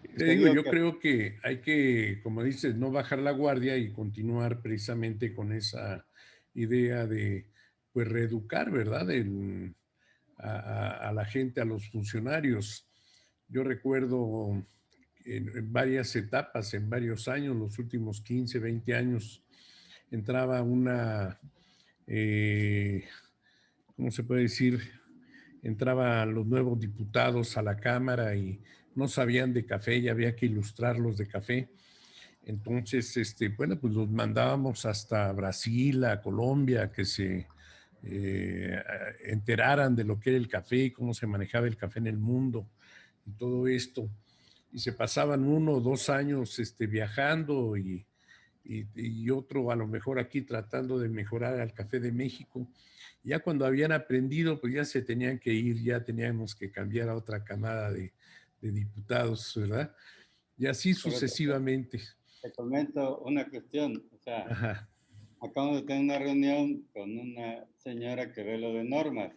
te
Te
digo,
digo
yo
que
creo que hay que, como dices, no bajar la guardia y continuar precisamente con esa idea de, pues, reeducar, ¿verdad? A la gente, a los funcionarios. Yo recuerdo en varias etapas, en varios años, los últimos 15, 20 años, entraba una, eh, ¿cómo se puede decir? Entraban los nuevos diputados a la Cámara y no sabían de café y había que ilustrarlos de café. Entonces, bueno, pues los mandábamos hasta Brasil, a Colombia, que se eh, enteraran de lo que era el café y cómo se manejaba el café en el mundo y todo esto. Y se pasaban 1 o 2 años viajando y otro a lo mejor aquí tratando de mejorar al café de México. Ya cuando habían aprendido, pues ya se tenían que ir, ya teníamos que cambiar a otra camada de diputados, ¿verdad? Y así
pero
sucesivamente.
te comento una cuestión. O sea,
Ajá,
acabamos de tener una reunión con una señora que ve lo de normas.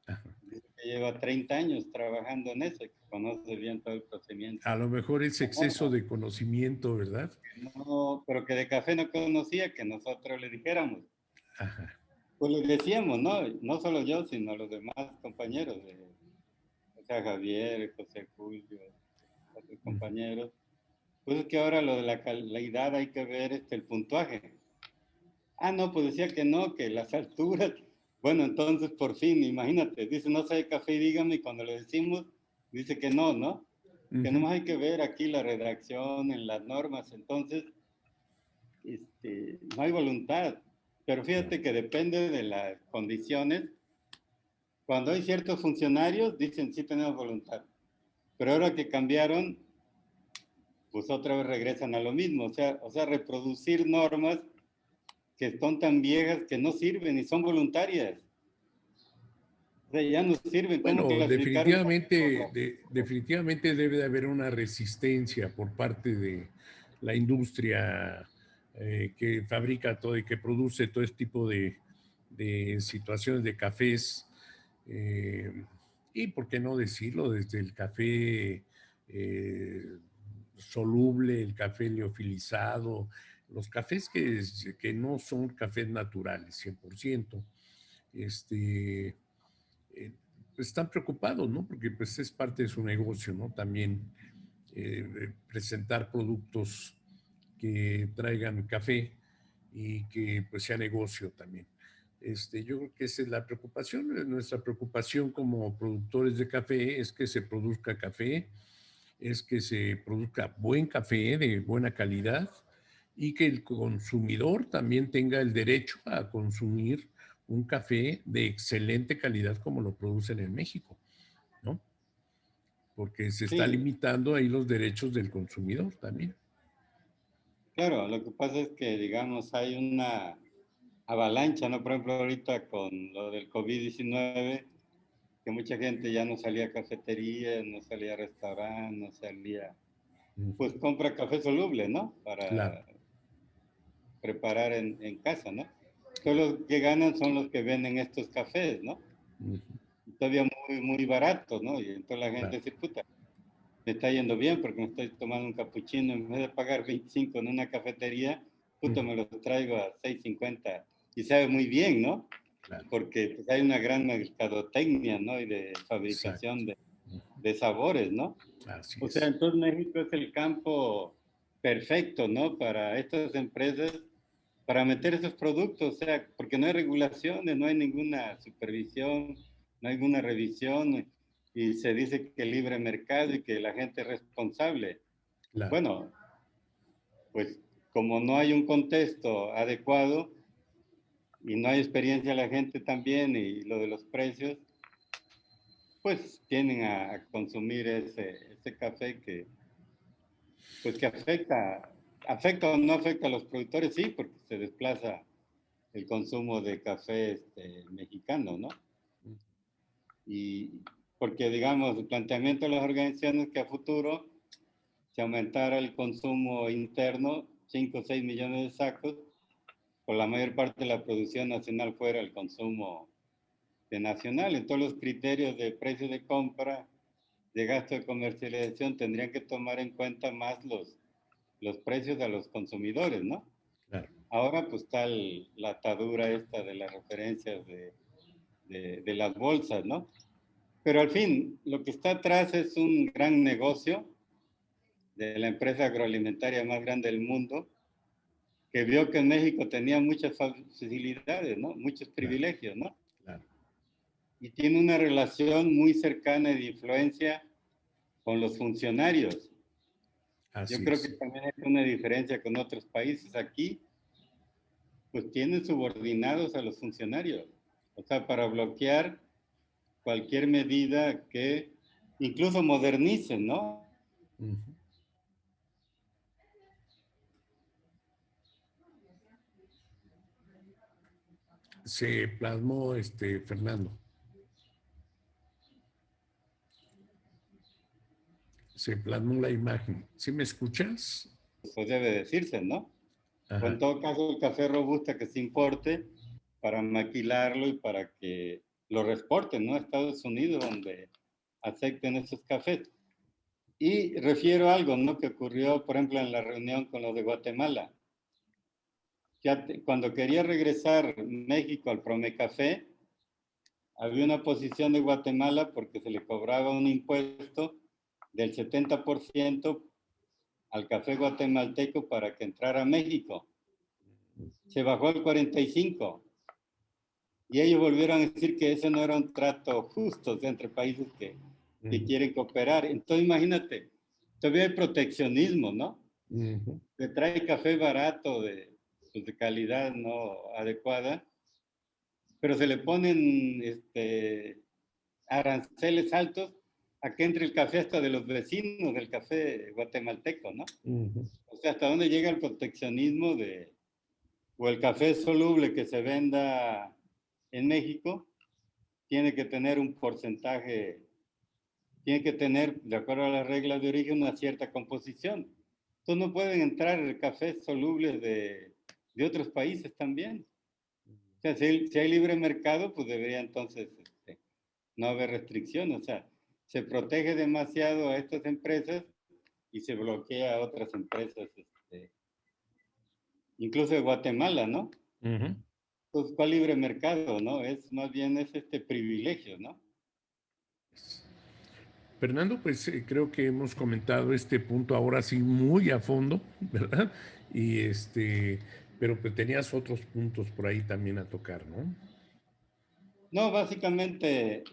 ajá.
Dice que lleva 30 años trabajando en eso y que conoce bien todo el procedimiento.
A lo mejor es exceso de conocimiento, ¿verdad?
No, pero que de café no conocía, que nosotros le dijéramos.
Ajá.
Pues le decíamos, ¿no? No solo yo, sino los demás compañeros, o sea, Javier, José Julio, otros
Ujú.
compañeros. Pues es que ahora lo de la calidad hay que ver el puntuaje. Ah, no, pues decía que no, que las alturas. Bueno, entonces por fin, imagínate, dice no sabe café y dígame, y cuando le decimos, dice que no, ¿no? Que
Ujú.
nomás hay que ver aquí la redacción, en las normas. Entonces, no hay voluntad. Pero
No.
fíjate que depende de las condiciones. Cuando hay ciertos funcionarios, dicen sí tenemos voluntad. Pero ahora que cambiaron, pues otra vez regresan a lo mismo. O sea, reproducir normas que son tan viejas que no sirven y son voluntarias. O sea, ya no sirven. ¿Cómo
Bueno,
clasificar un café por
definitivamente,
la...
definitivamente debe de haber una resistencia por parte de la industria que fabrica todo y que produce todo este tipo de situaciones de cafés. eh, y por qué no decirlo, desde el café soluble, el café liofilizado, los cafés que no son cafés naturales, 100%. Este, eh, pues están preocupados, ¿no? Porque pues es parte de su negocio, ¿no? También presentar productos que traigan café y que pues sea negocio también. Yo creo que esa es la preocupación. Nuestra preocupación como productores de café es que se produzca café, es que se produzca buen café de buena calidad y que el consumidor también tenga el derecho a consumir un café de excelente calidad como lo producen en México, ¿no? Porque se está
Sí,
limitando ahí los derechos del consumidor también.
claro, lo que pasa es que, digamos, hay una avalancha, ¿no? Por ejemplo, ahorita con lo del COVID-19, que mucha gente ya no salía a cafeterías, no salía a restaurantes, no salía, pues compra café soluble, ¿no?
Claro.
Para preparar en casa, ¿no? Todos los que ganan son los que venden estos cafés, ¿no? Y todavía muy, muy baratos, ¿no? Y entonces la gente
Claro.
dice, puta, me está yendo bien porque me estoy tomando un capuchino, en vez de pagar 25 en una cafetería, puta, me los traigo a 6.50 y sabe muy bien, ¿no?
Claro.
Porque pues, hay una gran mercadotecnia, ¿no? Y de
Exacto.
fabricación de sabores, ¿no?
Así
O sea,
es.
entonces México es el campo perfecto, ¿no? Para estas empresas, para meter esos productos, o sea, porque no hay regulaciones, no hay ninguna supervisión, no hay ninguna revisión, y se dice que libre mercado y que la gente es responsable.
Claro.
Bueno, pues como no hay un contexto adecuado y no hay experiencia de la gente también y lo de los precios, pues tienden a consumir ese café que, pues que afecta o no afecta a los productores, sí, porque se desplaza el consumo de café mexicano, ¿no? Y porque, digamos, el planteamiento de las organizaciones que a futuro se aumentara el consumo interno, 5 o 6 millones de sacos, por la mayor parte de la producción nacional fuera el consumo de nacional. Entonces los criterios de precio de compra, de gasto de comercialización, tendrían que tomar en cuenta más los precios a los consumidores, ¿no?
Claro.
Ahora pues está la atadura esta de las referencias de las bolsas, ¿no? Pero al fin, lo que está atrás es un gran negocio de la empresa agroalimentaria más grande del mundo, que vio que en México tenía muchas facilidades, ¿no? Muchos privilegios, ¿no?
Claro.
Y tiene una relación muy cercana y de influencia con los funcionarios. Yo
Así
creo que
es.
también hay una diferencia con otros países. Aquí, pues tienen subordinados a los funcionarios. O sea, para bloquear cualquier medida que incluso modernicen, ¿no?
Uh-huh. Se plasmó Fernando. Se plasmó la imagen. ¿Sí me escuchas?
Pues debe decirse, ¿no? O en
Ajá.
todo caso, el café robusta que se importe para maquilarlo y para que lo exporten, ¿no? A Estados Unidos, donde acepten esos cafés. Y refiero a algo, ¿no? Que ocurrió, por ejemplo, en la reunión con los de Guatemala. Cuando quería regresar México al Promecafé, había una posición de Guatemala porque se le cobraba un impuesto del 70% al café guatemalteco para que entrara a México. Se bajó al 45%. Y ellos volvieron a decir que ese no era un trato justo, o sea, entre países que quieren cooperar. Entonces, imagínate, todavía hay proteccionismo, ¿no? Se trae café barato pues de calidad no adecuada, pero se le ponen aranceles altos a que entre el café hasta de los vecinos del café guatemalteco, ¿no? O sea, hasta dónde llega el proteccionismo o el café soluble que se venda en México, tiene que tener un porcentaje, tiene que tener, de acuerdo a las reglas de origen, una cierta composición. Entonces no pueden entrar cafés solubles de otros países también. O sea, si hay libre mercado, pues debería entonces no haber restricción. O sea, se protege demasiado a estas empresas y se bloquea a otras empresas, incluso de Guatemala, ¿no? Pues, ¿cuál libre mercado, no? Es más bien este privilegio, ¿no?
Fernando, pues creo que hemos comentado este punto ahora sí muy a fondo, ¿verdad? Y pero pues tenías otros puntos por ahí también a tocar, ¿no?
No, básicamente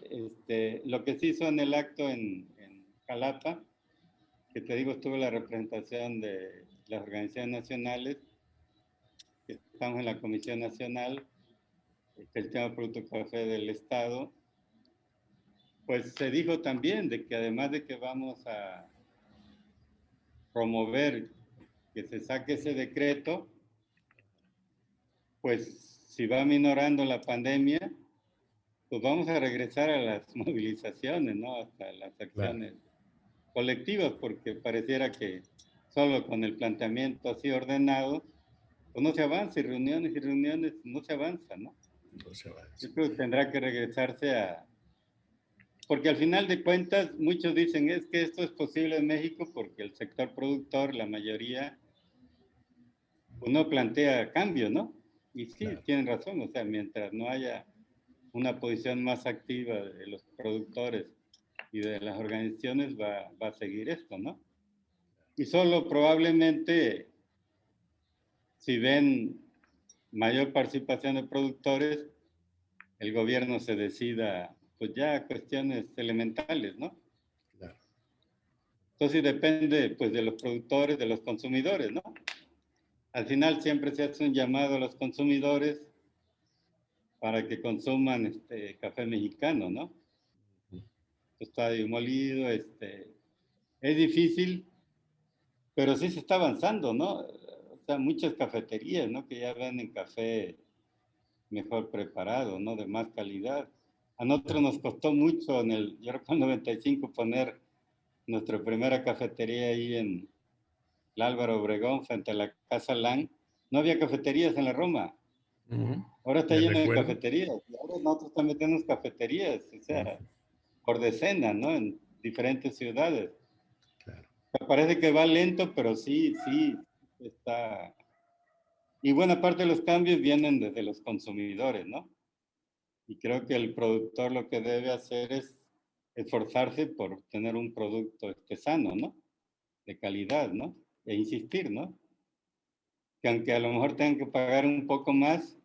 lo que se hizo en el acto en Jalapa, que te digo, estuvo la representación de las organizaciones nacionales, que estamos en la Comisión Nacional, el tema Producto Café del Estado, pues se dijo también de que además de que vamos a promover que se saque ese decreto, pues si va minorando la pandemia, pues vamos a regresar a las movilizaciones, ¿no? Hasta las
Claro.
acciones colectivas, porque pareciera que solo con el planteamiento así ordenado, pues no se avanza, y reuniones, no se avanza, ¿no?
No se avanza.
Yo creo que tendrá que regresarse porque al final de cuentas muchos dicen es que esto es posible en México porque el sector productor, la mayoría, pues no plantea cambio, ¿no? Y sí,
Claro.
tienen razón, o sea, mientras no haya una posición más activa de los productores y de las organizaciones, va a seguir esto, ¿no? Y solo probablemente, si ven mayor participación de productores, el gobierno se decida, pues ya a cuestiones elementales, ¿no?
Claro.
Entonces depende, pues, de los productores, de los consumidores, ¿no? al final siempre se hace un llamado a los consumidores para que consuman café mexicano, ¿no? Tostado molido, es difícil, pero sí se está avanzando, ¿no? O sea, muchas cafeterías, ¿no? Que ya venden café mejor preparado, ¿no? De más calidad. A nosotros nos costó mucho yo recuerdo en el 95 poner nuestra primera cafetería ahí en el Álvaro Obregón, frente a la Casa Lang. No había cafeterías en la Roma. Ahora está
Me
lleno de
recuerdo.
cafeterías. Y ahora nosotros también tenemos cafeterías, o sea, por decena, ¿no? En diferentes ciudades.
Claro.
Parece que va lento, pero sí, sí, está. Y buena parte de los cambios vienen desde los consumidores, ¿no? Y creo que el productor lo que debe hacer es esforzarse por tener un producto sano, ¿no? De calidad, ¿no? E insistir, ¿no? Que aunque a lo mejor tengan que pagar un poco más,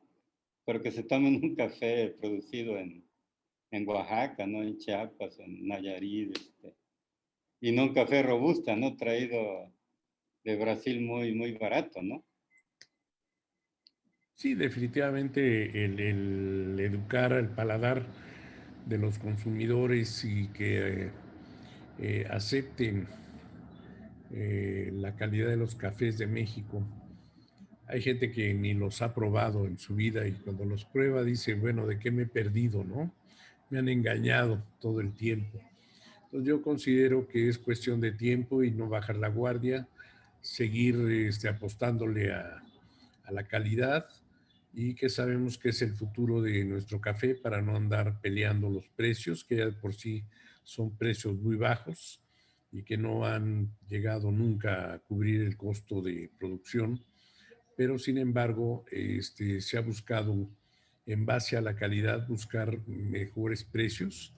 pero que se tomen un café producido en Oaxaca, ¿no? En Chiapas, en Nayarit, y no un café robusta, ¿no? Traído de Brasil muy, muy barato, ¿no?
Sí, definitivamente el educar al paladar de los consumidores y que acepten la calidad de los cafés de México. Hay gente que ni los ha probado en su vida y cuando los prueba dice, bueno, ¿de qué me he perdido, no? Me han engañado todo el tiempo. Entonces yo considero que es cuestión de tiempo y no bajar la guardia, seguir apostándole a la calidad y que sabemos que es el futuro de nuestro café para no andar peleando los precios, que ya de por sí son precios muy bajos y que no han llegado nunca a cubrir el costo de producción, pero sin embargo se ha buscado en base a la calidad buscar mejores precios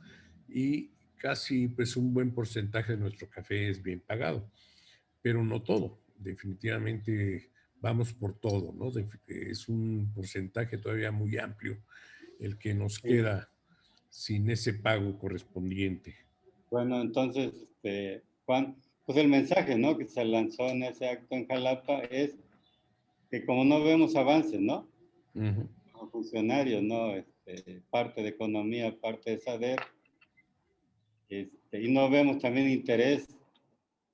y casi pues un buen porcentaje de nuestro café es bien pagado, pero no todo. Definitivamente vamos por todo, ¿no? Es un porcentaje todavía muy amplio el que nos
Sí.
queda sin ese pago correspondiente.
Bueno, entonces, Juan, pues el mensaje, ¿no? Que se lanzó en ese acto en Jalapa es que como no vemos avances, ¿no? Como funcionarios, ¿no? Parte de economía, parte de saber, y no vemos también interés,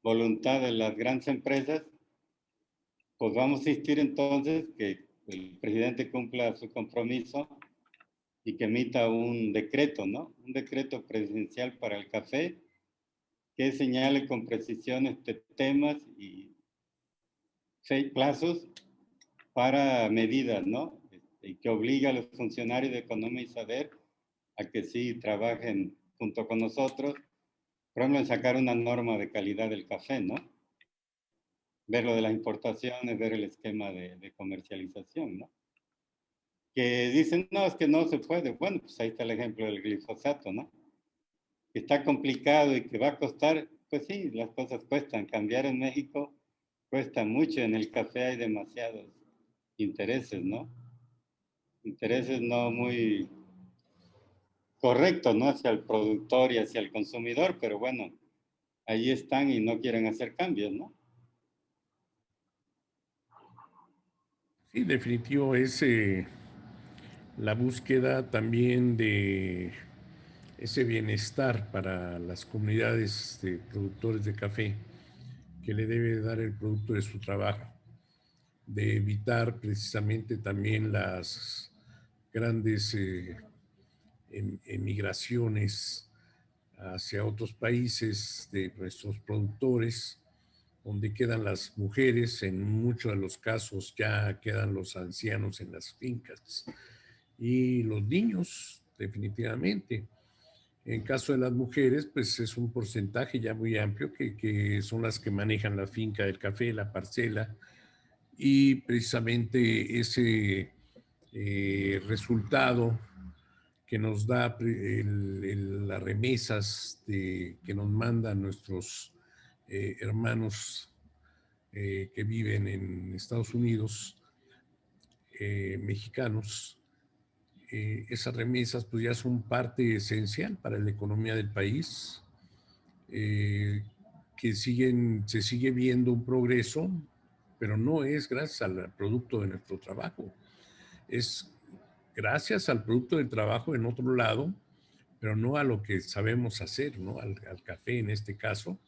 voluntad de las grandes empresas, pues vamos a insistir entonces que el presidente cumpla su compromiso y que emita un decreto, ¿no? Un decreto presidencial para el café que señale con precisión temas y plazos para medidas, ¿no? Y que obliga a los funcionarios de economía y saber a que sí trabajen junto con nosotros, por ejemplo, en sacar una norma de calidad del café, ¿no? Ver lo de las importaciones, ver el esquema de comercialización, ¿no? Que dicen, no, es que no se puede. Bueno, pues ahí está el ejemplo del glifosato, ¿no? Que está complicado y que va a costar, pues sí, las cosas cuestan. Cambiar en México cuesta mucho, en el café hay demasiados intereses, ¿no? Intereses no muy correctos, ¿no? Hacia el productor y hacia el consumidor, pero bueno, ahí están y no quieren hacer cambios, ¿no?
Sí, definitivo es la búsqueda también de ese bienestar para las comunidades de productores de café que le debe dar el producto de su trabajo, de evitar precisamente también las grandes emigraciones hacia otros países de nuestros productores, donde quedan las mujeres, en muchos de los casos ya quedan los ancianos en las fincas y los niños, definitivamente. En caso de las mujeres, pues es un porcentaje ya muy amplio que son las que manejan la finca del café, la parcela, y precisamente ese resultado que nos da las remesas que nos mandan nuestros hermanos que viven en Estados Unidos, mexicanos, esas remesas pues ya son parte esencial para la economía del país, que se sigue viendo un progreso pero no es gracias al producto de nuestro trabajo, es gracias al producto del trabajo en otro lado, pero no a lo que sabemos hacer, ¿no? Al café en este caso.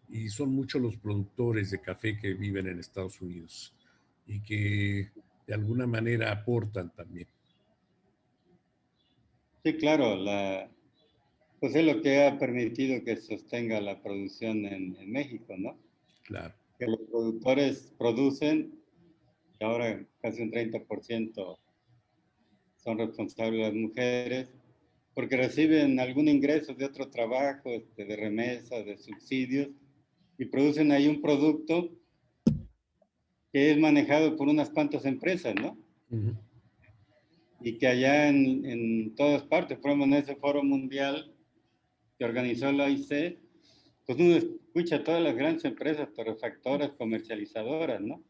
Y son muchos los productores de café que viven en Estados Unidos y que de alguna manera aportan también.
Sí, claro, pues es lo que ha permitido que sostenga la producción en México, ¿no?
Claro.
Que los productores producen, y ahora casi un 30% son responsables las mujeres, porque reciben algún ingreso de otro trabajo, de remesas, de subsidios, y producen ahí un producto que es manejado por unas cuantas empresas, ¿no?
Uh-huh.
Y que allá en todas partes, por ejemplo, en ese foro mundial que organizó la OIC, pues uno escucha todas las grandes empresas torrefactoras, comercializadoras, ¿no?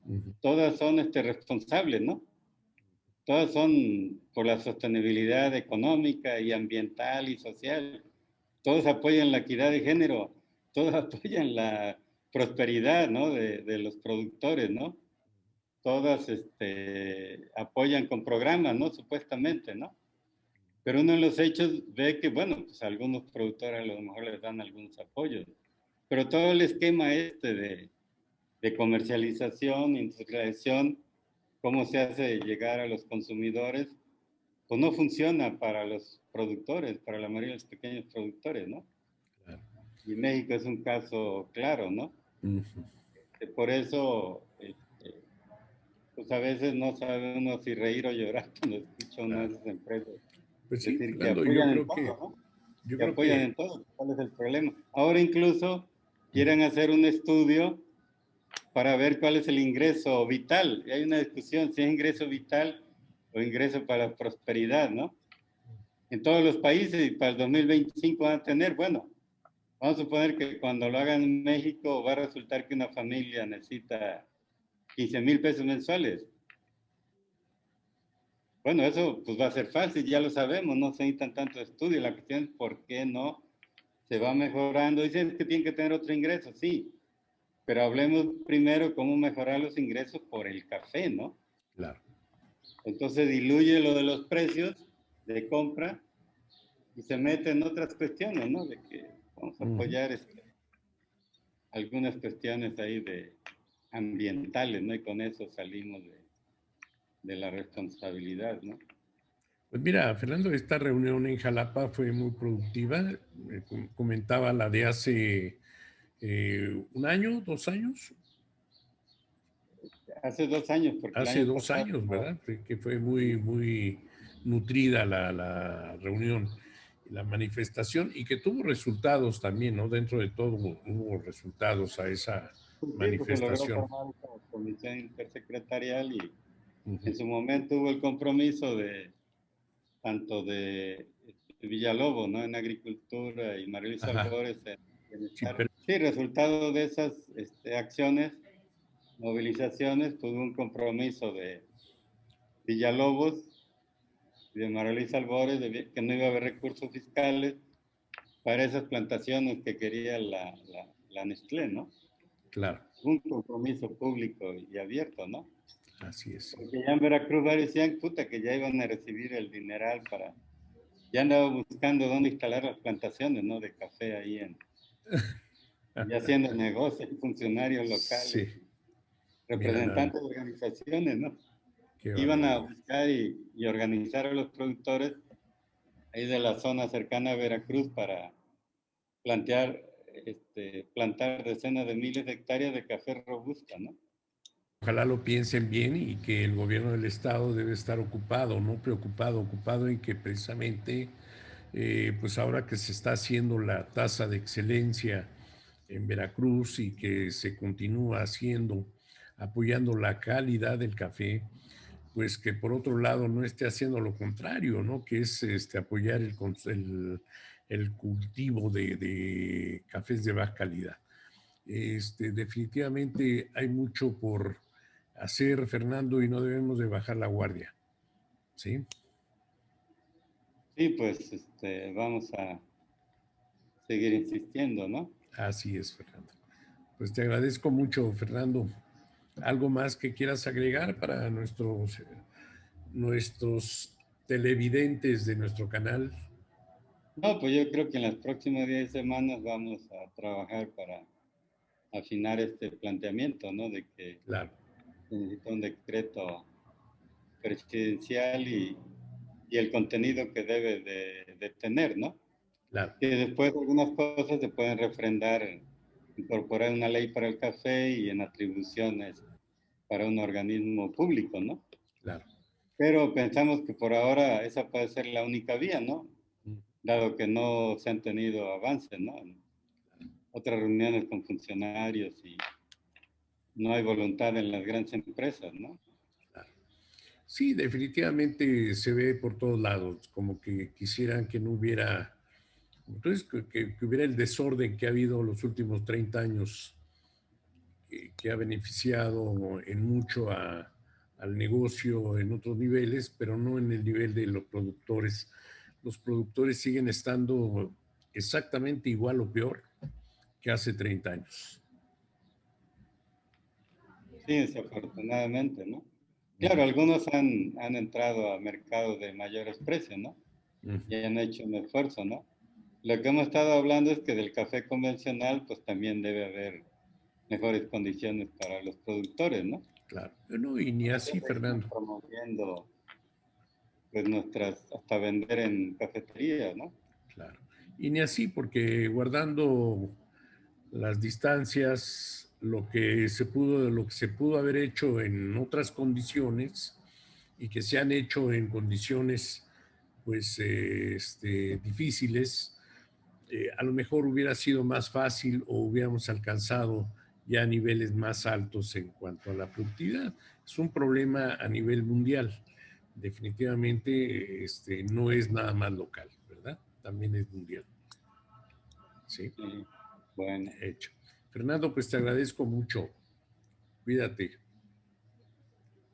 Uh-huh.
Todas son responsables, ¿no? Todas son por la sostenibilidad económica y ambiental y social. Todos apoyan la equidad de género, todos apoyan la prosperidad, ¿no? De los productores, ¿no? Todas apoyan con programas, ¿no? Supuestamente, ¿no? Pero uno en los hechos ve que, bueno, pues algunos productores a lo mejor les dan algunos apoyos, pero todo el esquema de comercialización, industrialización, cómo se hace llegar a los consumidores, pues no funciona para los productores, para la mayoría de los pequeños productores, ¿no?
Claro.
Y México es un caso claro, ¿no?
Uh-huh.
Por eso, pues a veces no sabe uno si reír o llorar cuando escucha una de
Claro.
esas empresas
Pues sí,
decir que
Fernando, yo
apoyan en
creo
todo,
que,
¿no?
yo
Que
creo
apoyan
que
en todo. ¿Cuál es el problema? Ahora incluso quieren hacer un estudio para ver cuál es el ingreso vital. Y hay una discusión si es ingreso vital o ingreso para prosperidad, ¿no? En todos los países y para el 2025 van a tener, bueno, vamos a suponer que cuando lo hagan en México va a resultar que una familia necesita 15,000 pesos mensuales. Bueno, eso pues va a ser fácil, ya lo sabemos, no se necesitan tanto estudio. La cuestión es por qué no se va mejorando. Dicen que tienen que tener otro ingreso, sí, pero hablemos primero cómo mejorar los ingresos por el café, ¿no?
claro.
Entonces diluye lo de los precios de compra y se mete en otras cuestiones, ¿no? De que vamos a apoyar algunas cuestiones ahí de ambientales, ¿no? Y con eso salimos de la responsabilidad, ¿no?
Pues mira, Fernando, esta reunión en Jalapa fue muy productiva. Comentaba la de hace un año, 2 años.
Hace 2 años, porque el
Hace
año
dos
pasado
años,
no.
¿verdad? Que fue muy, muy nutrida la reunión, la manifestación y que tuvo resultados también, ¿no? Dentro de todo hubo resultados a esa
Sí, pues se logró
manifestación.
formar esta comisión intersecretarial y
Uh-huh.
en su momento hubo el compromiso tanto de Villalobos, ¿no? En agricultura y Marilisa
Ajá.
Albores en
Sí,
bienestar. Sí, resultado de esas acciones, movilizaciones, pues hubo un compromiso de Villalobos y de Marilisa Albores de que no iba a haber recursos fiscales para esas plantaciones que quería la Nestlé, ¿no?
claro,
Un compromiso público y abierto, ¿no?
así es.
Porque ya en Veracruz varios decían, puta, que ya iban a recibir el dineral ya andaba buscando dónde instalar las plantaciones, ¿no? De café ahí y haciendo negocios, funcionarios locales,
Sí, mira nada más,
representantes de organizaciones, ¿no?
qué
Iban a
barbaridad.
buscar y organizar a los productores ahí de la zona cercana a Veracruz para plantear, plantar decenas de miles de hectáreas de café robusta, ¿no?
Ojalá lo piensen bien y que el gobierno del estado debe estar ocupado, no preocupado, ocupado en que precisamente, pues ahora que se está haciendo la tasa de excelencia en Veracruz y que se continúa haciendo, apoyando la calidad del café, pues que por otro lado no esté haciendo lo contrario, ¿no? Que es apoyar el cultivo de cafés de baja calidad. Definitivamente hay mucho por hacer, Fernando, y no debemos de bajar la guardia, ¿sí?
Sí, pues vamos a seguir insistiendo, ¿no?
Así es, Fernando. Pues te agradezco mucho, Fernando. ¿Algo más que quieras agregar para nuestros televidentes de nuestro canal?
No, pues yo creo que en las próximas 10 semanas vamos a trabajar para afinar este planteamiento, ¿no? De que
Claro,
se necesita un decreto presidencial y el contenido que debe de tener, ¿no?
claro,
Que después algunas cosas se pueden refrendar, incorporar una ley para el café y en atribuciones para un organismo público, ¿no?
claro.
Pero pensamos que por ahora esa puede ser la única vía, ¿no?
Mm,
Dado que no se han tenido avances, ¿no? En otras reuniones con funcionarios y no hay voluntad en las grandes empresas, ¿no?
claro. Sí, definitivamente se ve por todos lados, como que quisieran que no hubiera, entonces que hubiera el desorden que ha habido los últimos 30 años, que ha beneficiado en mucho al negocio en otros niveles, pero no en el nivel de los productores. Los productores siguen estando exactamente igual o peor que hace 30 años.
Sí, desafortunadamente, ¿no?
Ujú,
Claro, algunos han entrado a mercados de mayores precios, ¿no?
ujú.
Y han hecho un esfuerzo, ¿no? Lo que hemos estado hablando es que del café convencional, pues también debe haber mejores condiciones para los productores, ¿no?
Claro. No, y ni así,
Seguimos
Fernando.
promoviendo, pues nuestras, hasta vender en cafeterías, ¿no?
Claro. Y ni así, porque guardando las distancias, lo que se pudo haber hecho en otras condiciones y que se han hecho en condiciones pues difíciles, a lo mejor hubiera sido más fácil o hubiéramos alcanzado ya niveles más altos en cuanto a la productividad. Es un problema a nivel mundial. Definitivamente no es nada más local, ¿verdad? También es mundial. Sí,
Sí. Bueno,
hecho. Fernando, pues te agradezco mucho. Cuídate.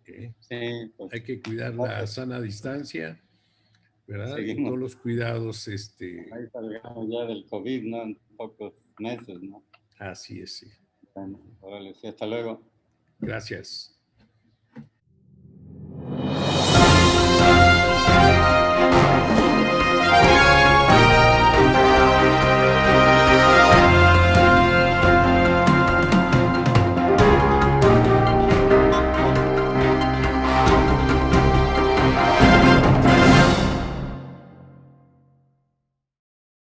¿Eh?
sí, pues
Hay que cuidar
no,
la
pues,
sana distancia, ¿verdad? Y
seguimos.
todos los cuidados,
Ahí salgamos ya del COVID, ¿no? En pocos meses, ¿no?
así es, sí.
Bueno, órale, sí, hasta luego.
Gracias.